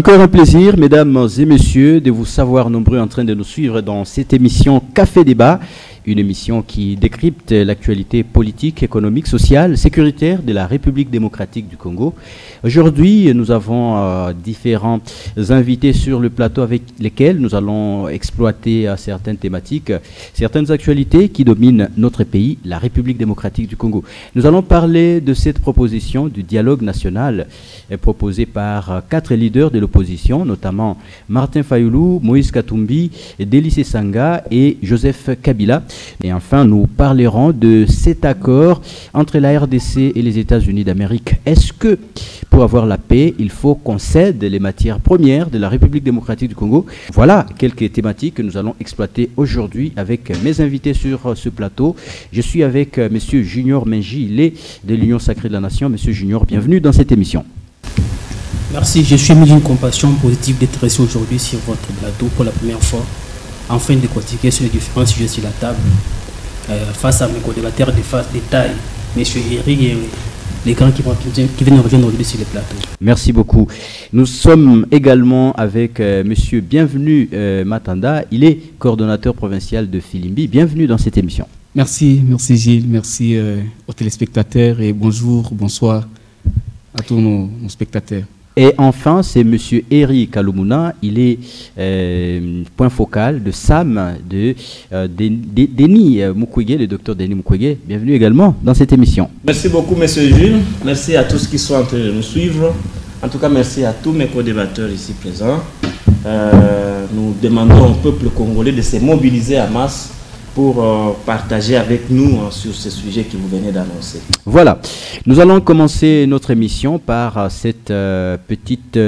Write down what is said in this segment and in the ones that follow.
encore un plaisir, mesdames et messieurs, de vous savoir nombreux en train de nous suivre dans cette émission Café Débat, une émission qui décrypte l'actualité politique, économique, sociale, sécuritaire de la République démocratique du Congo. Aujourd'hui, nous avons différents invités sur le plateau avec lesquels nous allons exploiter certaines thématiques, certaines actualités qui dominent notre pays, la République démocratique du Congo. Nous allons parler de cette proposition du dialogue national proposée par 4 leaders de l'opposition, notamment Martin Fayulu, Moïse Katumbi, Délice Sanga et Joseph Kabila. Et enfin, nous parlerons de cet accord entre la RDC et les États-Unis d'Amérique. Est-ce que, pour avoir la paix, il faut qu'on cède les matières premières de la République démocratique du Congo? Voilà quelques thématiques que nous allons exploiter aujourd'hui avec mes invités sur ce plateau. Je suis avec M. Junior Menji, il est de l'Union Sacrée de la Nation. M. Junior, bienvenue dans cette émission. Merci, je suis mis d'une compassion positive d'être ici aujourd'hui sur votre plateau pour la première fois, afin de décortiquer sur les différents sujets sur la table, face à mes co-débatteurs de taille, M. Eric et les grands qui viennent rejoindre aujourd'hui sur le plateau. Merci beaucoup. Nous sommes également avec M. Bienvenu Matanda, il est coordonnateur provincial de Filimbi. Bienvenue dans cette émission. Merci Gilles, merci aux téléspectateurs et bonjour, bonsoir à tous nos spectateurs. Et enfin, c'est M. Eric Kalumuna, il est point focal de SAM, de Denis Mukwege, le docteur Denis Mukwege. Bienvenue également dans cette émission. Merci beaucoup, M. Jules. Merci à tous qui sont en train de nous suivre. En tout cas, merci à tous mes co-débatteurs ici présents. Nous demandons au peuple congolais de se mobiliser à masse pour partager avec nous sur ce sujet que vous venez d'annoncer. Voilà, nous allons commencer notre émission par cette petite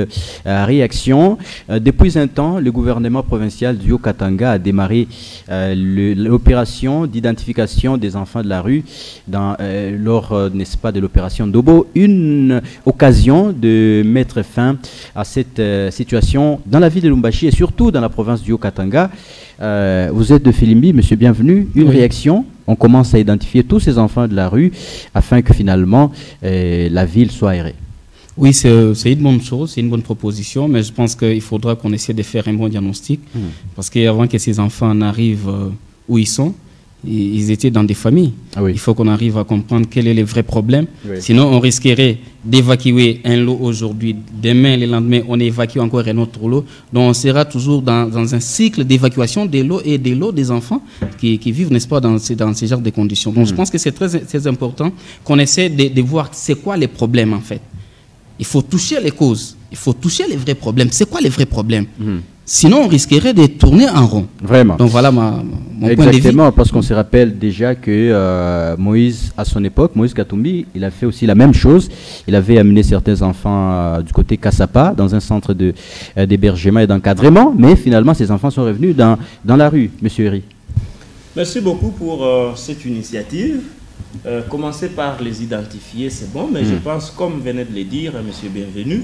réaction. Depuis un temps, le gouvernement provincial du Haut-Katanga a démarré l'opération d'identification des enfants de la rue lors, n'est-ce pas, de l'opération Dobo, une occasion de mettre fin à cette situation dans la ville de Lumbashi et surtout dans la province du Haut-Katanga. Vous êtes de Filimbi, monsieur, bienvenue. Une réaction, on commence à identifier tous ces enfants de la rue afin que finalement la ville soit aérée. Oui, c'est une bonne chose, c'est une bonne proposition, mais je pense qu'il faudra qu'on essaie de faire un bon diagnostic, parce qu'avant que ces enfants n'arrivent où ils sont, ils étaient dans des familles. Ah oui. Il faut qu'on arrive à comprendre quel est le vrai problème. Oui. Sinon, on risquerait d'évacuer un lot aujourd'hui. Demain, le lendemain, on évacue encore un autre lot. Donc, on sera toujours dans un cycle d'évacuation des lots et des lots des enfants qui vivent, n'est-ce pas, dans ce genre de conditions. Donc, je pense que c'est très important qu'on essaie de voir c'est quoi les problèmes, en fait. Il faut toucher les causes. Il faut toucher les vrais problèmes. C'est quoi les vrais problèmes? Sinon, on risquerait de tourner en rond. Vraiment. Donc voilà mon point de vue. Exactement, parce qu'on se rappelle déjà que Moïse, à son époque, Moïse Katumbi, il a fait aussi la même chose. Il avait amené certains enfants du côté Kassapa, dans un centre d'hébergement et d'encadrement, mais finalement, ces enfants sont revenus dans la rue, monsieur Eri. Merci beaucoup pour cette initiative. Commencer par les identifier, c'est bon, mais je pense, comme venait de le dire, monsieur Bienvenu,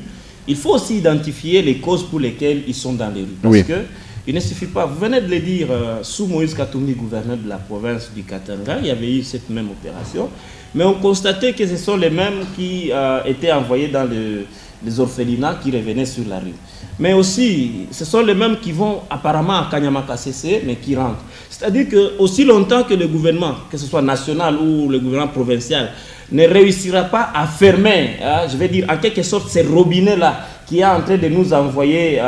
il faut aussi identifier les causes pour lesquelles ils sont dans les rues. Parce que il ne suffit pas, vous venez de le dire, sous Moïse Katumbi, gouverneur de la province du Katanga, il y avait eu cette même opération, mais on constatait que ce sont les mêmes qui étaient envoyés dans les orphelinats qui revenaient sur la rue. Mais aussi, ce sont les mêmes qui vont apparemment à Kanyama-Kassese, mais qui rentrent. C'est-à-dire que aussi longtemps que le gouvernement, que ce soit national ou le gouvernement provincial, ne réussira pas à fermer, je vais dire en quelque sorte, ces robinets-là qui est en train de nous envoyer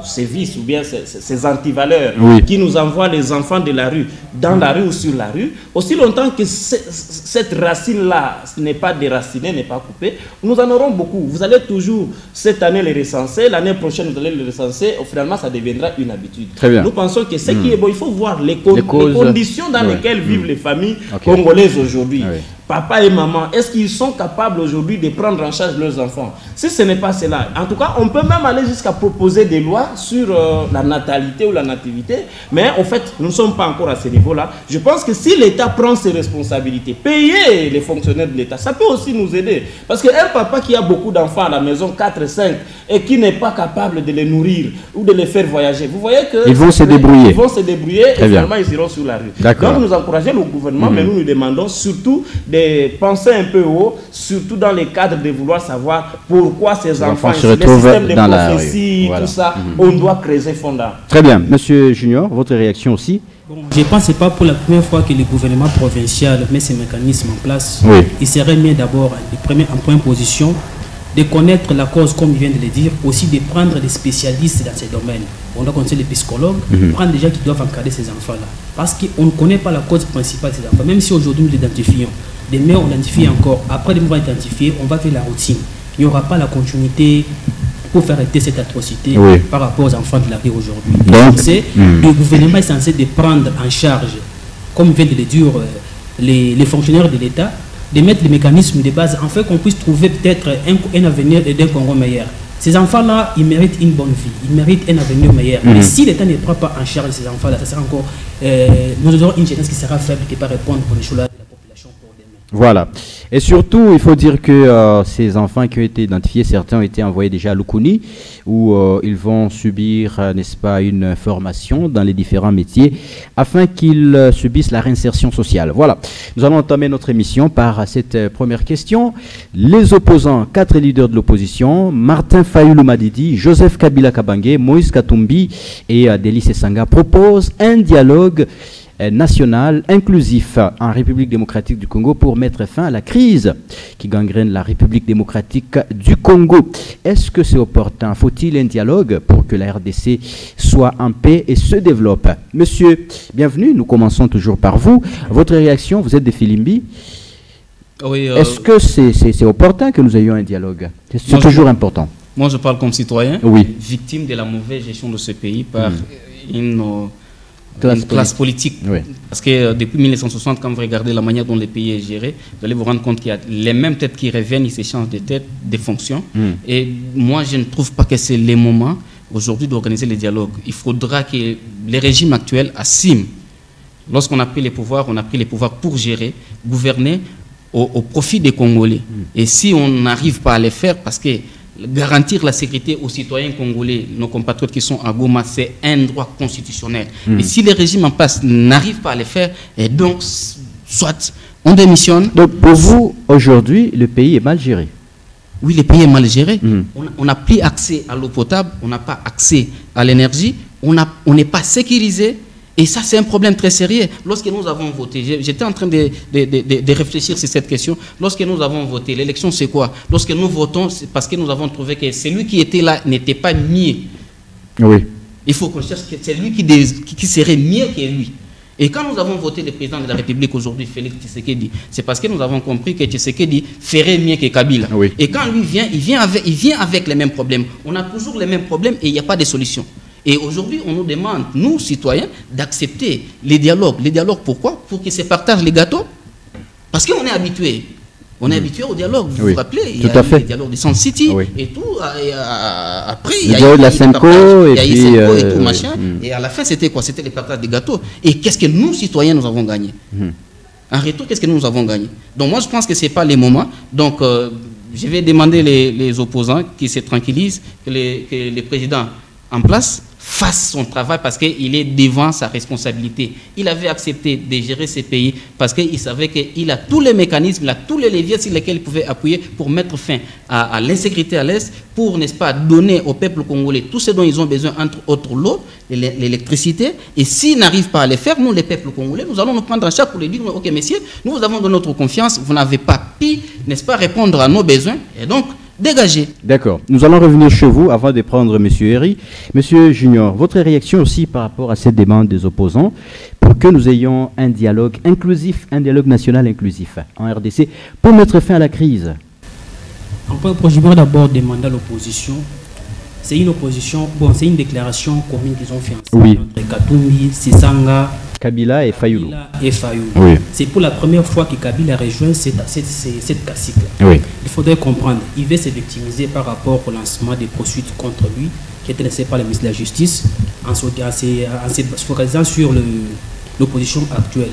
ces vices ou bien ces antivaleurs qui nous envoient les enfants de la rue dans la rue ou sur la rue, aussi longtemps que cette racine-là n'est pas déracinée, n'est pas coupée, nous en aurons beaucoup. Vous allez toujours, cette année, les recenser, l'année prochaine, vous allez les recenser, finalement, ça deviendra une habitude. Très bien. Nous pensons que ce qui est bon, il faut voir les conditions dans lesquelles vivent les familles congolaises aujourd'hui. Papa et maman, est-ce qu'ils sont capables aujourd'hui de prendre en charge leurs enfants? Si ce n'est pas cela, en tout cas, on peut même aller jusqu'à proposer des lois sur la natalité ou la nativité, mais en fait, nous ne sommes pas encore à ce niveau-là. Je pense que si l'État prend ses responsabilités, payer les fonctionnaires de l'État, ça peut aussi nous aider. Parce qu'un papa qui a beaucoup d'enfants à la maison, 4, 5, et qui n'est pas capable de les nourrir ou de les faire voyager, vous voyez que... Ils vont se débrouiller. Ils vont se débrouiller et finalement, ils iront sur la rue. Donc, nous encourageons le gouvernement, mais nous demandons surtout de de penser un peu haut, surtout dans les cadres de vouloir savoir pourquoi ces enfants se retrouvent le système de dans la prophétie, voilà. tout ça, on doit creuser fondant. Très bien. Monsieur Junior, votre réaction aussi? Bon, je pense que ce n'est pas pour la première fois que le gouvernement provincial met ces mécanismes en place. Oui. Il serait bien d'abord, en première position, de connaître la cause, comme il vient de le dire, aussi de prendre des spécialistes dans ces domaines. On doit connaître les psychologues, prendre des gens qui doivent encadrer ces enfants-là. Parce qu'on ne connaît pas la cause principale de ces enfants, même si aujourd'hui nous l'identifions. Demain, on l'identifie encore. Après de pouvoir identifier, on va faire la routine. Il n'y aura pas la continuité pour faire arrêter cette atrocité par rapport aux enfants de la rue aujourd'hui. Donc, le gouvernement est censé de prendre en charge, comme vient de le dire les fonctionnaires de l'État, de mettre les mécanismes de base, afin qu'on puisse trouver peut-être un avenir d'un Congo meilleur. Ces enfants-là, ils méritent une bonne vie, ils méritent un avenir meilleur. Mais si l'État ne prend pas en charge ces enfants-là, ça sera encore... nous aurons une jeunesse qui sera faible, qui ne peut pas répondre pour les choses de la population pour demain. Voilà. Et surtout, il faut dire que ces enfants qui ont été identifiés, certains ont été envoyés déjà à Lukuni, où ils vont subir, n'est-ce pas, une formation dans les différents métiers, afin qu'ils subissent la réinsertion sociale. Voilà. Nous allons entamer notre émission par cette première question. Les opposants, 4 leaders de l'opposition, Martin Fayulu Madidi, Joseph Kabila Kabange, Moïse Katumbi et Délice Sanga, proposent un dialogue national inclusif en République démocratique du Congo pour mettre fin à la crise qui gangrène la République démocratique du Congo. Est-ce que c'est opportun? Faut-il un dialogue pour que la RDC soit en paix et se développe? Monsieur, bienvenue, nous commençons toujours par vous. Votre réaction, vous êtes de Filimbi. Oui, est-ce que c'est opportun que nous ayons un dialogue? C'est toujours important. Moi, je parle comme citoyen, victime de la mauvaise gestion de ce pays par une classe politique. Parce que depuis 1960, quand vous regardez la manière dont le pays est géré, vous allez vous rendre compte qu'il y a les mêmes têtes qui reviennent, ils s'échangent de têtes, des fonctions. Et moi, je ne trouve pas que c'est le moment aujourd'hui d'organiser les dialogues. Il faudra que les régimes actuels assument. Lorsqu'on a pris les pouvoirs, on a pris les pouvoirs pour gérer, gouverner au profit des Congolais. Et si on n'arrive pas à les faire, parce que garantir la sécurité aux citoyens congolais, nos compatriotes qui sont à Goma, c'est un droit constitutionnel. Et si les régimes en place n'arrivent pas à le faire, et donc, soit on démissionne. Donc, pour vous, aujourd'hui, le pays est mal géré? Oui, le pays est mal géré. On n'a plus accès à l'eau potable, on n'a pas accès à l'énergie, on n'est pas sécurisé. Et ça, c'est un problème très sérieux. Lorsque nous avons voté, j'étais en train de réfléchir sur cette question. Lorsque nous avons voté, l'élection, c'est quoi? Lorsque nous votons, c'est parce que nous avons trouvé que celui qui était là n'était pas mieux. Oui. Il faut qu'on cherche celui qui serait mieux que lui. Et quand nous avons voté le président de la République aujourd'hui, Félix Tshisekedi, c'est parce que nous avons compris que Tshisekedi ferait mieux que Kabila. Oui. Et quand lui vient, il vient avec les mêmes problèmes. On a toujours les mêmes problèmes et il n'y a pas de solution. Et aujourd'hui, on nous demande, nous, citoyens, d'accepter les dialogues. Les dialogues, pourquoi? Pour qu'ils se partagent les gâteaux. Parce qu'on est habitué. On est habitué au dialogue. Vous vous rappelez, il y a eu les dialogues de Sun City et tout. Après, il y a eu la Senko et tout, machin. Et à la fin, c'était quoi? C'était les partages des gâteaux. Et qu'est-ce que nous, citoyens, nous avons gagné? En retour, qu'est-ce que nous avons gagné? Donc moi, je pense que ce n'est pas les moments. Donc, je vais demander les opposants qui se tranquillisent, que les présidents en place fasse son travail parce qu'il est devant sa responsabilité. Il avait accepté de gérer ces pays parce qu'il savait qu'il a tous les mécanismes, il a tous les leviers sur lesquels il pouvait appuyer pour mettre fin à l'insécurité à l'Est, pour, n'est-ce pas, donner au peuple congolais tout ce dont ils ont besoin, entre autres l'eau, l'électricité. Et s'ils n'arrivent pas à le faire, nous, les peuples congolais, nous allons nous prendre en charge pour les dire, ok, messieurs, nous vous avons donné notre confiance, vous n'avez pas pu, n'est-ce pas, répondre à nos besoins. Et donc, dégagez. D'accord. Nous allons revenir chez vous avant de prendre M. Herry. Monsieur Junior, votre réaction aussi par rapport à cette demande des opposants pour que nous ayons un dialogue inclusif, un dialogue national inclusif en RDC pour mettre fin à la crise. Je voudrais d'abord demander à l'opposition. C'est une opposition, bon, c'est une déclaration commune qu'ils ont fait ensemble entre Katumbi, Sisanga, Kabila et Fayulu. Oui. C'est pour la première fois que Kabila rejoint cette cacique-là. Oui. Il faudrait comprendre, il veut se victimiser par rapport au lancement des poursuites contre lui, qui était lancé par le ministre de la Justice, en se focalisant sur l'opposition actuelle.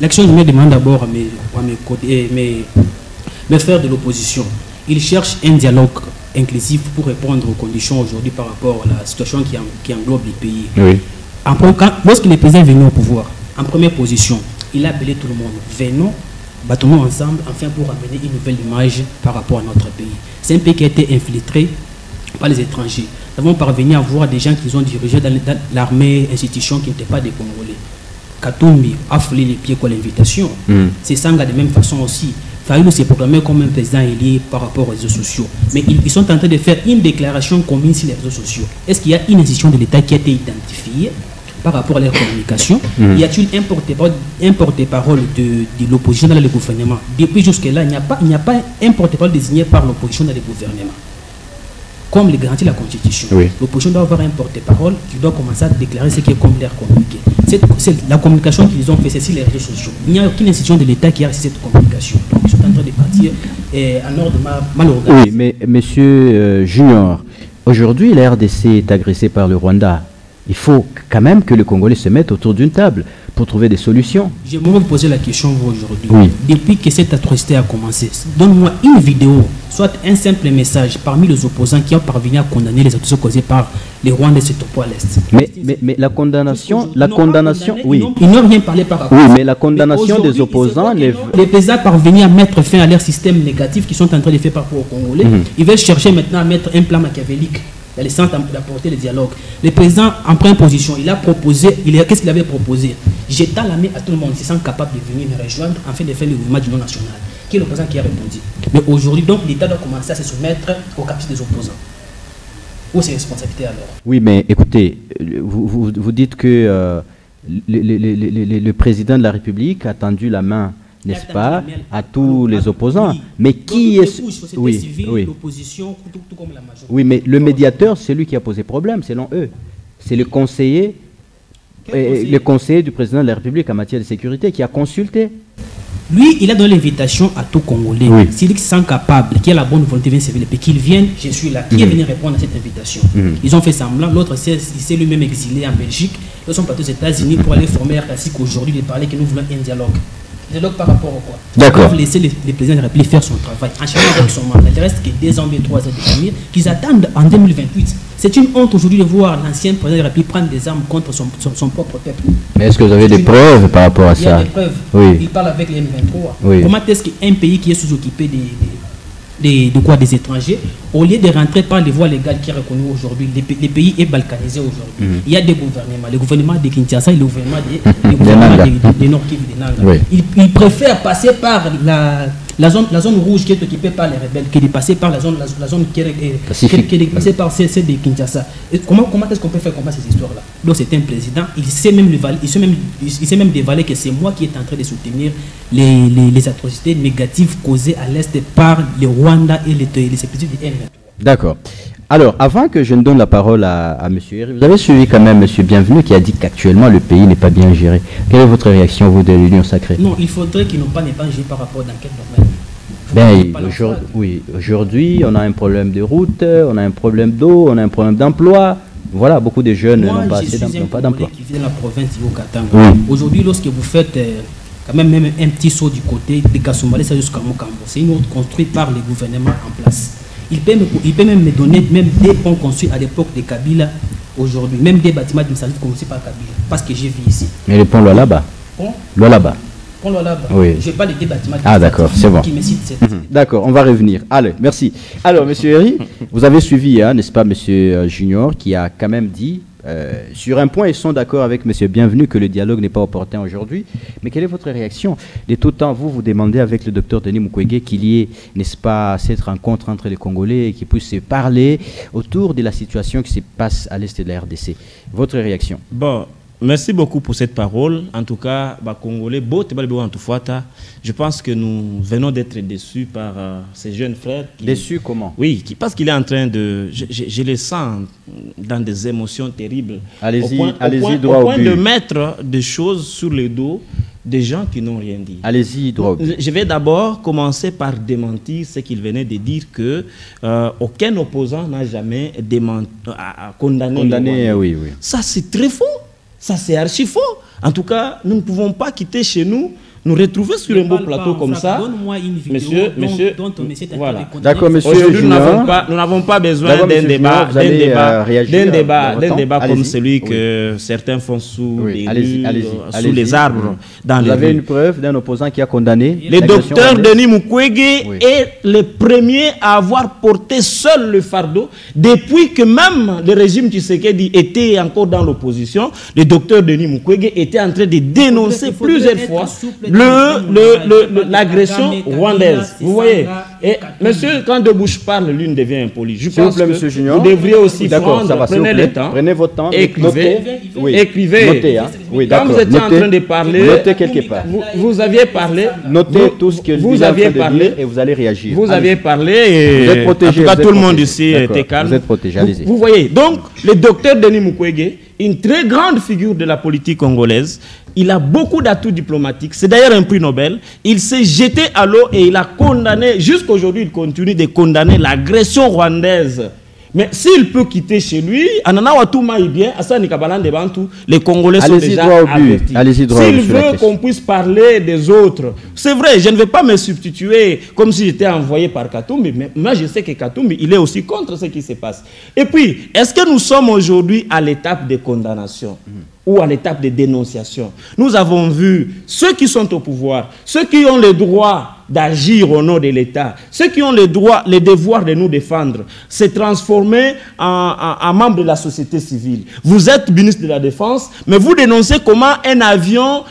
L'action, je me demande d'abord à mes frères de l'opposition. Ils cherchent un dialogue inclusif pour répondre aux conditions aujourd'hui par rapport à la situation qui englobe les pays. Oui. Lorsque le président est venu au pouvoir, en première position, il a appelé tout le monde. Venons battons-nous ensemble, enfin pour amener une nouvelle image par rapport à notre pays. C'est un pays qui a été infiltré par les étrangers. Nous avons parvenu à voir des gens qui ont dirigé dans l'armée, institution qui n'étaient pas des Congolais. Katumbi a foulé les pieds pour l'invitation. C'est Sanga de même façon aussi. Fayoulou s'est proclamé comme un président élu par rapport aux réseaux sociaux. Mais ils sont en train de faire une déclaration commune sur les réseaux sociaux. Est-ce qu'il y a une institution de l'État qui a été identifiée par rapport à leur communication? Y a-t-il un porte-parole de l'opposition dans le gouvernement? Depuis jusque-là, il n'y a pas un porte-parole désigné par l'opposition dans le gouvernement. Comme le garantit la Constitution. L'opposition doit avoir un porte-parole qui doit commencer à déclarer ce qui est comme l'air communiqué. La communication qu'ils ont fait, c'est sur les réseaux sociaux. Il n'y a aucune institution de l'État qui a reçu cette communication. Donc ils sont en train de partir en ordre mal organisé. Oui, mais monsieur Junior, aujourd'hui la RDC est agressée par le Rwanda. Il faut quand même que les Congolais se mettent autour d'une table pour trouver des solutions. J'aimerais vous poser la question aujourd'hui. Oui. Depuis que cette atrocité a commencé, donne-moi une vidéo, soit un simple message parmi les opposants qui ont parvenu à condamner les atrocités causées par les Rwandais se topo à l'Est. Mais la condamnation, oui. Ils n'ont rien parlé par rapport à ça. Oui, mais la condamnation des opposants... Les présidents parvenus à mettre fin à leur système négatif qui sont en train de faire par rapport aux Congolais. Ils veulent chercher maintenant à mettre un plan machiavélique. Il y a les centres d'apporter le dialogue. Le président, en première position, il a proposé, qu'est-ce qu'il avait proposé? J'étends la main à tout le monde, ils sont capables de venir me rejoindre afin de faire le mouvement du non national. Qui est l'opposant qui a répondu? Mais aujourd'hui, donc, l'État doit commencer à se soumettre au caprice des opposants. Où c'est responsabilité alors? Oui, mais écoutez, vous dites que le président de la République a tendu la main, n'est-ce pas, à tous les opposants. Oui. Mais qui est... L'opposition, tout comme la majorité. Oui, mais le médiateur, c'est lui qui a posé problème, selon eux. C'est le conseiller du président de la République en matière de sécurité qui a consulté. Lui, il a donné l'invitation à tout Congolais. Oui. S'il se sent capable, qui a la bonne volonté de servir le pays, qu'il vienne, je suis là. Qui est venu répondre à cette invitation? Ils ont fait semblant. L'autre, il s'est lui-même exilé en Belgique. Ils sont partis aux États-Unis pour aller former RKC aujourd'hui, de parler que nous voulons un dialogue. Dialogue par rapport au quoi? D'accord. Ils doivent laisser les présidents de la République faire son travail. En cherchant avec son mandat. Il reste que 2 ans, 3 ans de famille qu'ils attendent en 2028. C'est une honte aujourd'hui de voir l'ancien président de la République prendre des armes contre son propre peuple. Mais est-ce que vous avez des preuves par rapport à ça? Il y a des preuves. Oui. Il parle avec les M23. Oui. Comment est-ce qu'un pays qui est sous-occupé des étrangers, au lieu de rentrer par les voies légales qui est reconnu aujourd'hui, le pays est balkanisé aujourd'hui. Il y a des gouvernements, le gouvernement de Kinshasa et le gouvernement de Nord Kivu, de Nanga. Oui. Ils préfèrent passer par la zone rouge qui est occupée par les rebelles que de passer par la zone qui est passée par celle de Kinshasa. Et comment est-ce qu'on peut faire combattre ces histoires-là? Donc c'est un président, il sait même dévaler que c'est moi qui est en train de soutenir les atrocités négatives causées à l'Est par le Rwanda et les séparatistes du M. D'accord. Alors, avant que je ne donne la parole à M. Herry, vous avez suivi quand même M. Bienvenu qui a dit qu'actuellement le pays n'est pas bien géré. Quelle est votre réaction, vous, de l'Union sacrée? Non, il faudrait qu'ils n'ont pas géré par rapport dans quel domaine? Aujourd'hui, on a un problème de route, on a un problème d'eau, on a un problème d'emploi. Voilà, beaucoup de jeunes n'ont pas d'emploi. Qui vit de la province du Haut-Katanga. Aujourd'hui, lorsque vous faites quand même un petit saut du côté de Kasumbalé jusqu'à Mokambo, c'est une route construite par les gouvernements en place. Il peut même me donner des ponts construits à l'époque de Kabila aujourd'hui, même des bâtiments administratifs construits par Kabila, parce que j'ai vu ici. Mais les ponts là-bas. Là-bas. Oui. Je parle des bâtiments. Ah d'accord, c'est bon. D'accord, on va revenir. Allez, merci. Alors, M. Herry, vous avez suivi, n'est-ce pas, M. Junior, qui a quand même dit, sur un point, ils sont d'accord avec M. Bienvenu que le dialogue n'est pas opportun aujourd'hui. Mais quelle est votre réaction? De tout temps, vous demandez avec le docteur Denis Mukwege qu'il y ait, n'est-ce pas, cette rencontre entre les Congolais et qu'ils puissent se parler autour de la situation qui se passe à l'est de la RDC. Votre réaction? Bon. Merci beaucoup pour cette parole. En tout cas, Congolais, je pense que nous venons d'être déçus par ces jeunes frères. Déçus comment? Oui, parce qu'il est en train de... Je les sens dans des émotions terribles. Allez-y, droit au but. De mettre des choses sur le dos des gens qui n'ont rien dit. Allez-y, droit au but. Je vais d'abord commencer par démentir ce qu'il venait de dire que aucun opposant n'a jamais condamné. Oui. Ça, c'est très faux. Ça, c'est archi faux. En tout cas, nous ne pouvons pas quitter chez nous nous retrouver sur un beau plateau comme ça. Donne-moi une vidéo dont on essaie voilà. D'accord, monsieur. Aujourd'hui, nous n'avons pas besoin d'un débat, comme celui que certains font sous les arbres. Vous avez une preuve d'un opposant qui a condamné le docteur Denis Mukwege est le premier à avoir porté seul le fardeau depuis que même le régime Tshisekedi était encore dans l'opposition. Le docteur Denis Mukwege était en train de dénoncer plusieurs fois l'agression rwandaise. Vous voyez, et monsieur, quand deux bouches parlent, l'une devient impolie. Je pense que monsieur Junior, vous devriez aussi prendre, prenez le temps, prenez votre temps, écrivez. Notez, quand vous étiez en train de parler, notez quelque part. Vous aviez parlé, notez tout ce que vous aviez parlé et vous allez réagir. Vous aviez parlé et vous êtes protégé, en tout cas tout le monde ici était calme. Vous êtes protégé, allez-y. Vous voyez, donc le docteur Denis Mukwege, une très grande figure de la politique congolaise, il a beaucoup d'atouts diplomatiques. C'est d'ailleurs un prix Nobel. Il s'est jeté à l'eau et il a condamné, jusqu'à aujourd'hui, il continue de condamner l'agression rwandaise. Mais s'il peut quitter chez lui, les Congolais sont déjà avertis. S'il veut qu'on puisse parler des autres, c'est vrai, je ne vais pas me substituer comme si j'étais envoyé par Katumbi, mais moi je sais que Katumbi, il est aussi contre ce qui se passe. Et puis, est-ce que nous sommes aujourd'hui à l'étape de condamnation ou à l'étape de dénonciation? Nous avons vu ceux qui sont au pouvoir, ceux qui ont le droit d'agir au nom de l'État, ceux qui ont le droit, le devoir de nous défendre, se transformer en membres de la société civile. Vous êtes ministre de la Défense, mais vous dénoncez comment un avion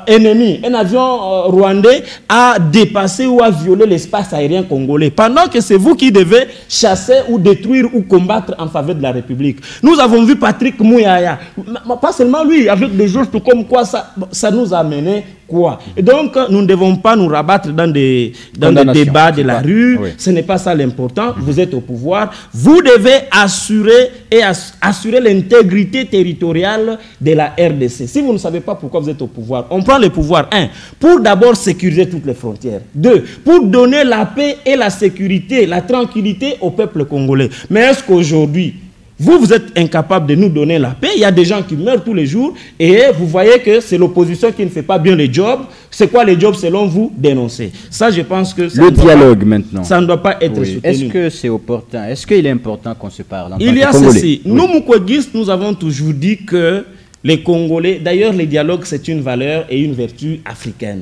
ennemi, un avion rwandais a dépassé ou a violé l'espace aérien congolais, pendant que c'est vous qui devez chasser ou détruire ou combattre en faveur de la République. Nous avons vu Patrick Mouyaya, pas seulement lui, avec des gestes comme quoi ça nous a mené quoi. Et donc, nous ne devons pas nous rabattre dans des débats de la rue. Oui. Ce n'est pas ça l'important. Vous êtes au pouvoir. Vous devez assurer l'intégrité territoriale de la RDC. Si vous ne savez pas pourquoi vous êtes au pouvoir, on prend le pouvoir, 1, pour d'abord sécuriser toutes les frontières. 2, pour donner la paix et la sécurité, la tranquillité au peuple congolais. Mais est-ce qu'aujourd'hui, vous êtes incapable de nous donner la paix? Il y a des gens qui meurent tous les jours et vous voyez que c'est l'opposition qui ne fait pas bien le job. C'est quoi le job selon vous? Dénoncer. Ça, je pense que ça maintenant. Ça ne doit pas être soutenu. Est-ce que c'est opportun? Est-ce qu'il est important qu'on se parle en tant que Il y a Congolais? ceci. Oui. Nous, Mukwegistes, nous avons toujours dit que les Congolais, d'ailleurs, le dialogue, c'est une valeur et une vertu africaine.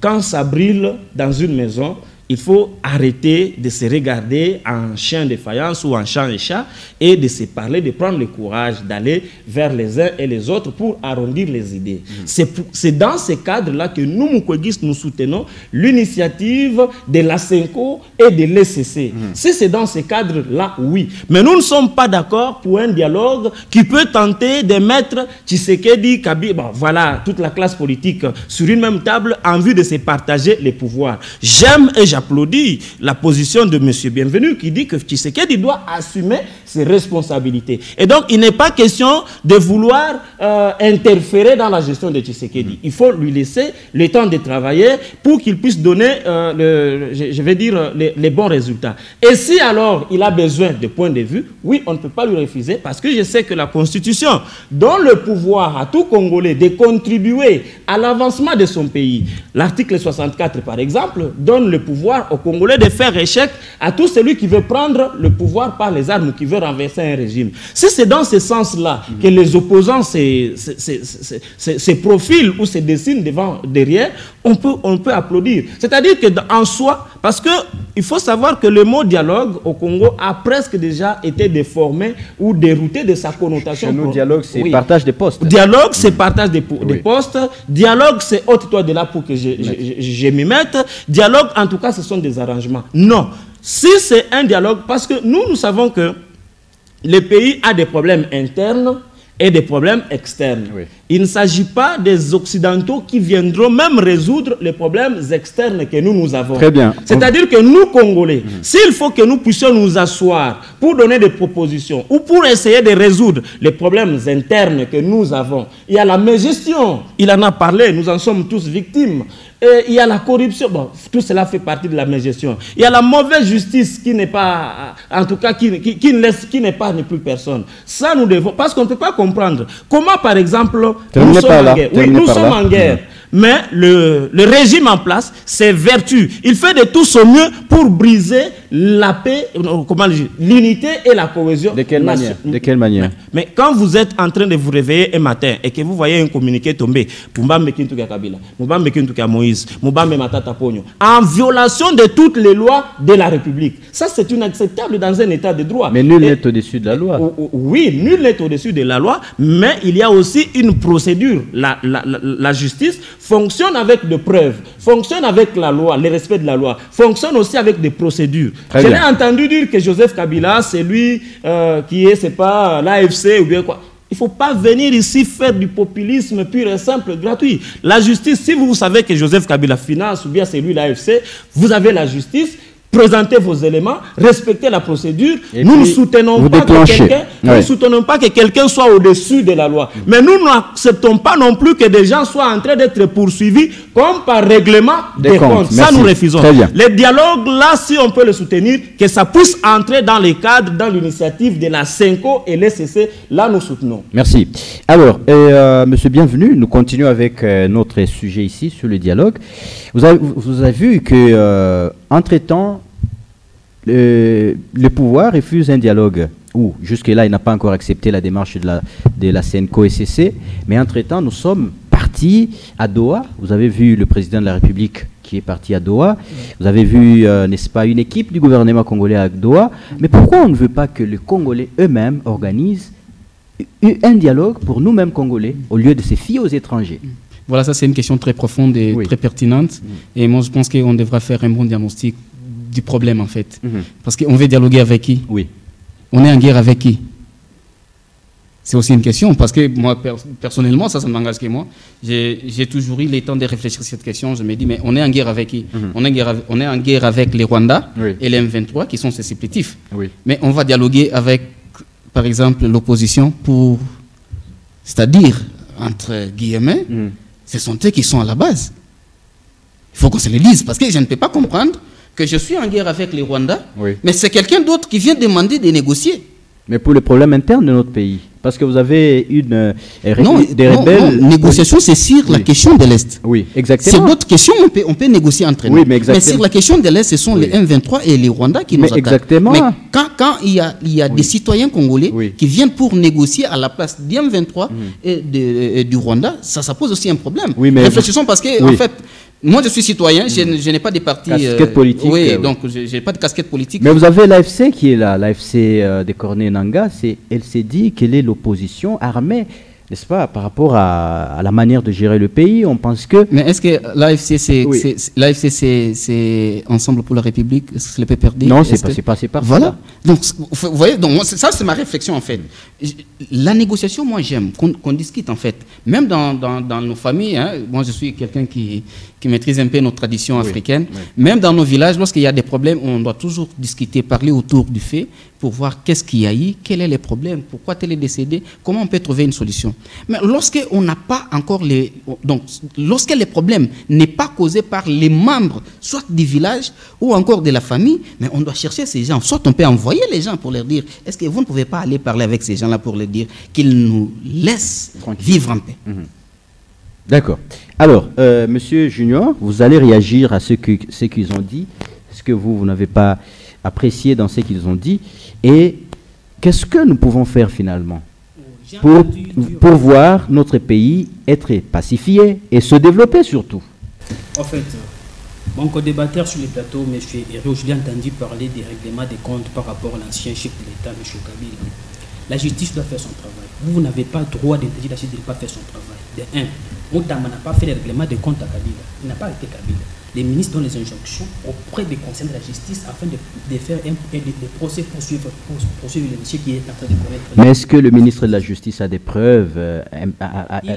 Quand ça brûle dans une maison, il faut arrêter de se regarder en chien de faïence ou en chien et chat et de se parler, de prendre le courage d'aller vers les uns et les autres pour arrondir les idées. C'est dans ce cadre-là que nous, Mukwegistes, nous soutenons l'initiative de l'ASENCO et de l'ECC. Si c'est dans ce cadre-là, oui. Mais nous ne sommes pas d'accord pour un dialogue qui peut tenter de mettre Tshisekedi, Kabila, voilà, toute la classe politique sur une même table en vue de se partager les pouvoirs. J'aime et j'applaudis la position de M. Bienvenu qui dit que Tshisekedi doit assumer ses responsabilités. Et donc, il n'est pas question de vouloir interférer dans la gestion de Tshisekedi. Il faut lui laisser le temps de travailler pour qu'il puisse donner, les bons résultats. Et si alors il a besoin de points de vue, oui, on ne peut pas lui refuser parce que je sais que la Constitution donne le pouvoir à tout Congolais de contribuer à l'avancement de son pays. L'article 64, par exemple, donne le pouvoir aux Congolais de faire échec à tout celui qui veut prendre le pouvoir par les armes ou qui veut renverser un régime. Si c'est dans ce sens-là que les opposants se profilent ou se dessinent derrière, on peut applaudir. C'est-à-dire qu'en soi, parce qu'il faut savoir que le mot dialogue au Congo a presque déjà été déformé ou dérouté de sa connotation. Chez nous, dialogue, c'est partage des postes. Dialogue, c'est partage des postes. Dialogue, c'est ôte-toi de là pour que je m'y mette. Dialogue, en tout cas, ce sont des arrangements. Non. Si c'est un dialogue, parce que nous savons que le pays a des problèmes internes et des problèmes externes. Oui. Il ne s'agit pas des Occidentaux qui viendront même résoudre les problèmes externes que nous avons. Très bien. C'est-à-dire que nous, Congolais, s'il faut que nous puissions nous asseoir pour donner des propositions ou pour essayer de résoudre les problèmes internes que nous avons, il y a la mégestion, il en a parlé, nous en sommes tous victimes. Et il y a la corruption, bon, tout cela fait partie de la mégestion. Il y a la mauvaise justice qui n'est pas, en tout cas, qui n'épargne plus personne. Ça, nous devons, parce qu'on ne peut pas comprendre. Comment, par exemple, nous sommes en guerre. Oui, nous sommes en guerre. mais le régime en place, c'est vertu. Il fait de tout son mieux pour briser la paix, l'unité et la cohésion. De quelle manière? De quelle manière? Mais quand vous êtes en train de vous réveiller un matin et que vous voyez un communiqué tomber, Kabila, Moïse, en violation de toutes les lois de la République. Ça, c'est inacceptable dans un état de droit. Mais nul n'est au-dessus de la loi. Oui, nul n'est au-dessus de la loi, mais il y a aussi une procédure. La justice fonctionne avec des preuves, fonctionne avec la loi, le respect de la loi, fonctionne aussi avec des procédures. Je l'ai entendu dire que Joseph Kabila, c'est lui qui est, c'est pas l'AFC ou bien quoi. Il ne faut pas venir ici faire du populisme pur et simple, gratuit. La justice, si vous savez que Joseph Kabila finance ou bien c'est lui l'AFC, vous avez la justice. Présentez vos éléments, respectez la procédure. Nous ne soutenons pas que quelqu'un soit au-dessus de la loi. Mais nous n'acceptons pas non plus que des gens soient en train d'être poursuivis comme par règlement des comptes. Ça, nous refusons. Les dialogues, là, si on peut le soutenir, que ça puisse entrer dans les cadres, dans l'initiative de la CENCO et l'ECC, là, nous soutenons. Merci. Alors, monsieur Bienvenu, nous continuons avec notre sujet ici sur le dialogue. Vous avez vu que, entre-temps, le pouvoir refuse un dialogue où, jusque-là, il n'a pas encore accepté la démarche de la CNCO-ECC, mais entre-temps, nous sommes partis à Doha. Vous avez vu le président de la République qui est parti à Doha. Vous avez vu, n'est-ce pas, une équipe du gouvernement congolais à Doha. Mais pourquoi on ne veut pas que les Congolais eux-mêmes organisent un dialogue pour nous-mêmes Congolais, au lieu de se fier aux étrangers? Voilà, ça c'est une question très profonde et très pertinente. Et moi, je pense qu'on devra faire un bon diagnostic du problème, en fait. Parce qu'on veut dialoguer avec qui? Oui. On est en guerre avec qui? C'est aussi une question, parce que moi, personnellement, ça ne m'engage que moi. J'ai toujours eu le temps de réfléchir à cette question. Je me dis, mais on est en guerre avec qui? On est en guerre avec les Rwandais et les M23 qui sont ces supplétifs. Mais on va dialoguer avec, par exemple, l'opposition pour... C'est-à-dire, entre guillemets, ce sont eux qui sont à la base. Il faut qu'on se le dise, parce que je ne peux pas comprendre que je suis en guerre avec les Rwandais, mais c'est quelqu'un d'autre qui vient demander de négocier. Mais pour les problèmes internes de notre pays, parce que vous avez des rebelles... Non, négociation, c'est sur la question de l'Est. Oui, exactement. C'est d'autres questions, on peut négocier entre nous. Oui, mais sur la question de l'Est, ce sont les M23 et les Rwandais qui nous attaquent. Exactement. Mais quand il y a des citoyens congolais qui viennent pour négocier à la place des M23 et du Rwanda, ça pose aussi un problème. Réfléchissons parce que, en fait... Moi, je suis citoyen, je n'ai pas de parti... Casquette politique. Donc je n'ai pas de casquette politique. Mais vous avez l'AFC qui est là, l'AFC de Corneille Nangaa, elle s'est dit qu'elle est l'opposition armée, n'est-ce pas, par rapport à la manière de gérer le pays. On pense que... Mais est-ce que l'AFC, c'est Ensemble pour la République? Est-ce que je le peux perdre? Non, c'est passé par voilà. ça. Donc, vous voyez, ça, c'est ma réflexion, en fait. La négociation, moi, j'aime qu'on discute, en fait. Même dans nos familles, hein, moi, je suis quelqu'un qui maîtrise un peu nos traditions africaines. Même dans nos villages, lorsqu'il y a des problèmes, on doit toujours discuter, parler autour du fait pour voir qu'est-ce qu'il y a eu, quel est le problème, pourquoi tel est décédé, comment on peut trouver une solution. Mais lorsqu'on n'a pas encore lorsque le problème n'est pas causé par les membres, soit du village ou encore de la famille, mais on doit chercher ces gens. Soit on peut envoyer les gens pour leur dire, est-ce que vous ne pouvez pas aller parler avec ces gens-là pour leur dire qu'ils nous laissent vivre en paix. D'accord. Alors, Monsieur Junior, vous allez réagir à ce qu'ils ont dit, ce que vous n'avez pas apprécié dans ce qu'ils ont dit, et qu'est-ce que nous pouvons faire finalement pour voir notre pays être pacifié et se développer surtout? En fait, mon co-débatteur sur le plateau, M. Héros, je l'ai entendu parler des règlements des comptes par rapport à l'ancien chef de l'État, M. Kabila. La justice doit faire son travail. Vous n'avez pas le droit d'interdire la justice de ne pas faire son travail. De un, Moutama n'a pas fait les règlements des comptes à Kabila. Il n'a pas arrêté Kabila. Les ministres donnent les injonctions auprès des conseils de la justice afin de faire des procès pour suivre le monsieur qui est en train de commettre. Mais est-ce que le ministre de la Justice a des preuves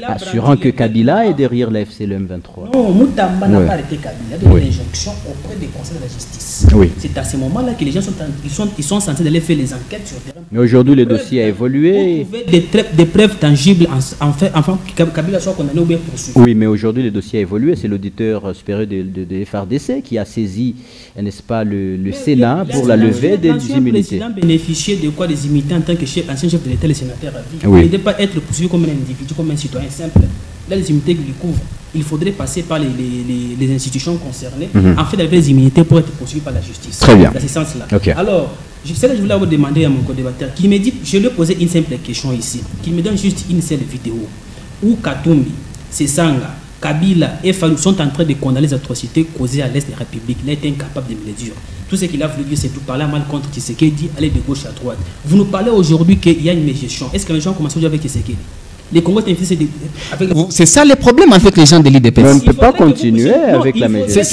assurant que Kabila est derrière la FC, le M23? Non, Moutamba n'a pas arrêté Kabila. Il a donné l'injonction auprès des conseils de la justice. C'est à ce moment-là que les gens sont censés d'aller faire les enquêtes sur le terrain. Mais aujourd'hui, le dossier a évolué. Vous trouvez des preuves tangibles afin que Kabila soit condamné ou bien poursuivi. Oui, mais aujourd'hui, le dossier a évolué. C'est l'auditeur supérieur de FRDC qui a saisi, n'est-ce pas, le Sénat pour la levée des immunités. Le président bénéficiait de quoi? Des immunités en tant qu'ancien chef de l'État, le sénateur à vie. Il ne peut pas être poursuivi comme un individu, comme un citoyen simple. Là, les immunités qui lui couvrent. il faudrait passer par les institutions concernées afin d'avoir les immunités pour être poursuivi par la justice. Très bien. Dans ce sens-là. Okay. Alors, je sais que je voulais vous demander à mon co-débatteur, qui me dit, je lui ai posé une simple question ici, qu'il me donne juste une seule vidéo où Katumbi, Sesanga, Kabila et Fayulu sont en train de condamner les atrocités causées à l'Est de la République. Il a été incapable de me le dire. Tout ce qu'il a voulu dire, c'est tout parler mal contre Tshisekedi, aller de gauche à droite. Vous nous parlez aujourd'hui qu'il y a une mégestion. Est-ce que les gens commencent aujourd'hui avec Tshisekedi? Les Congolais avec... C'est ça le problème avec les gens de l'IDPS. On ne peut pas continuer avec la mégestion.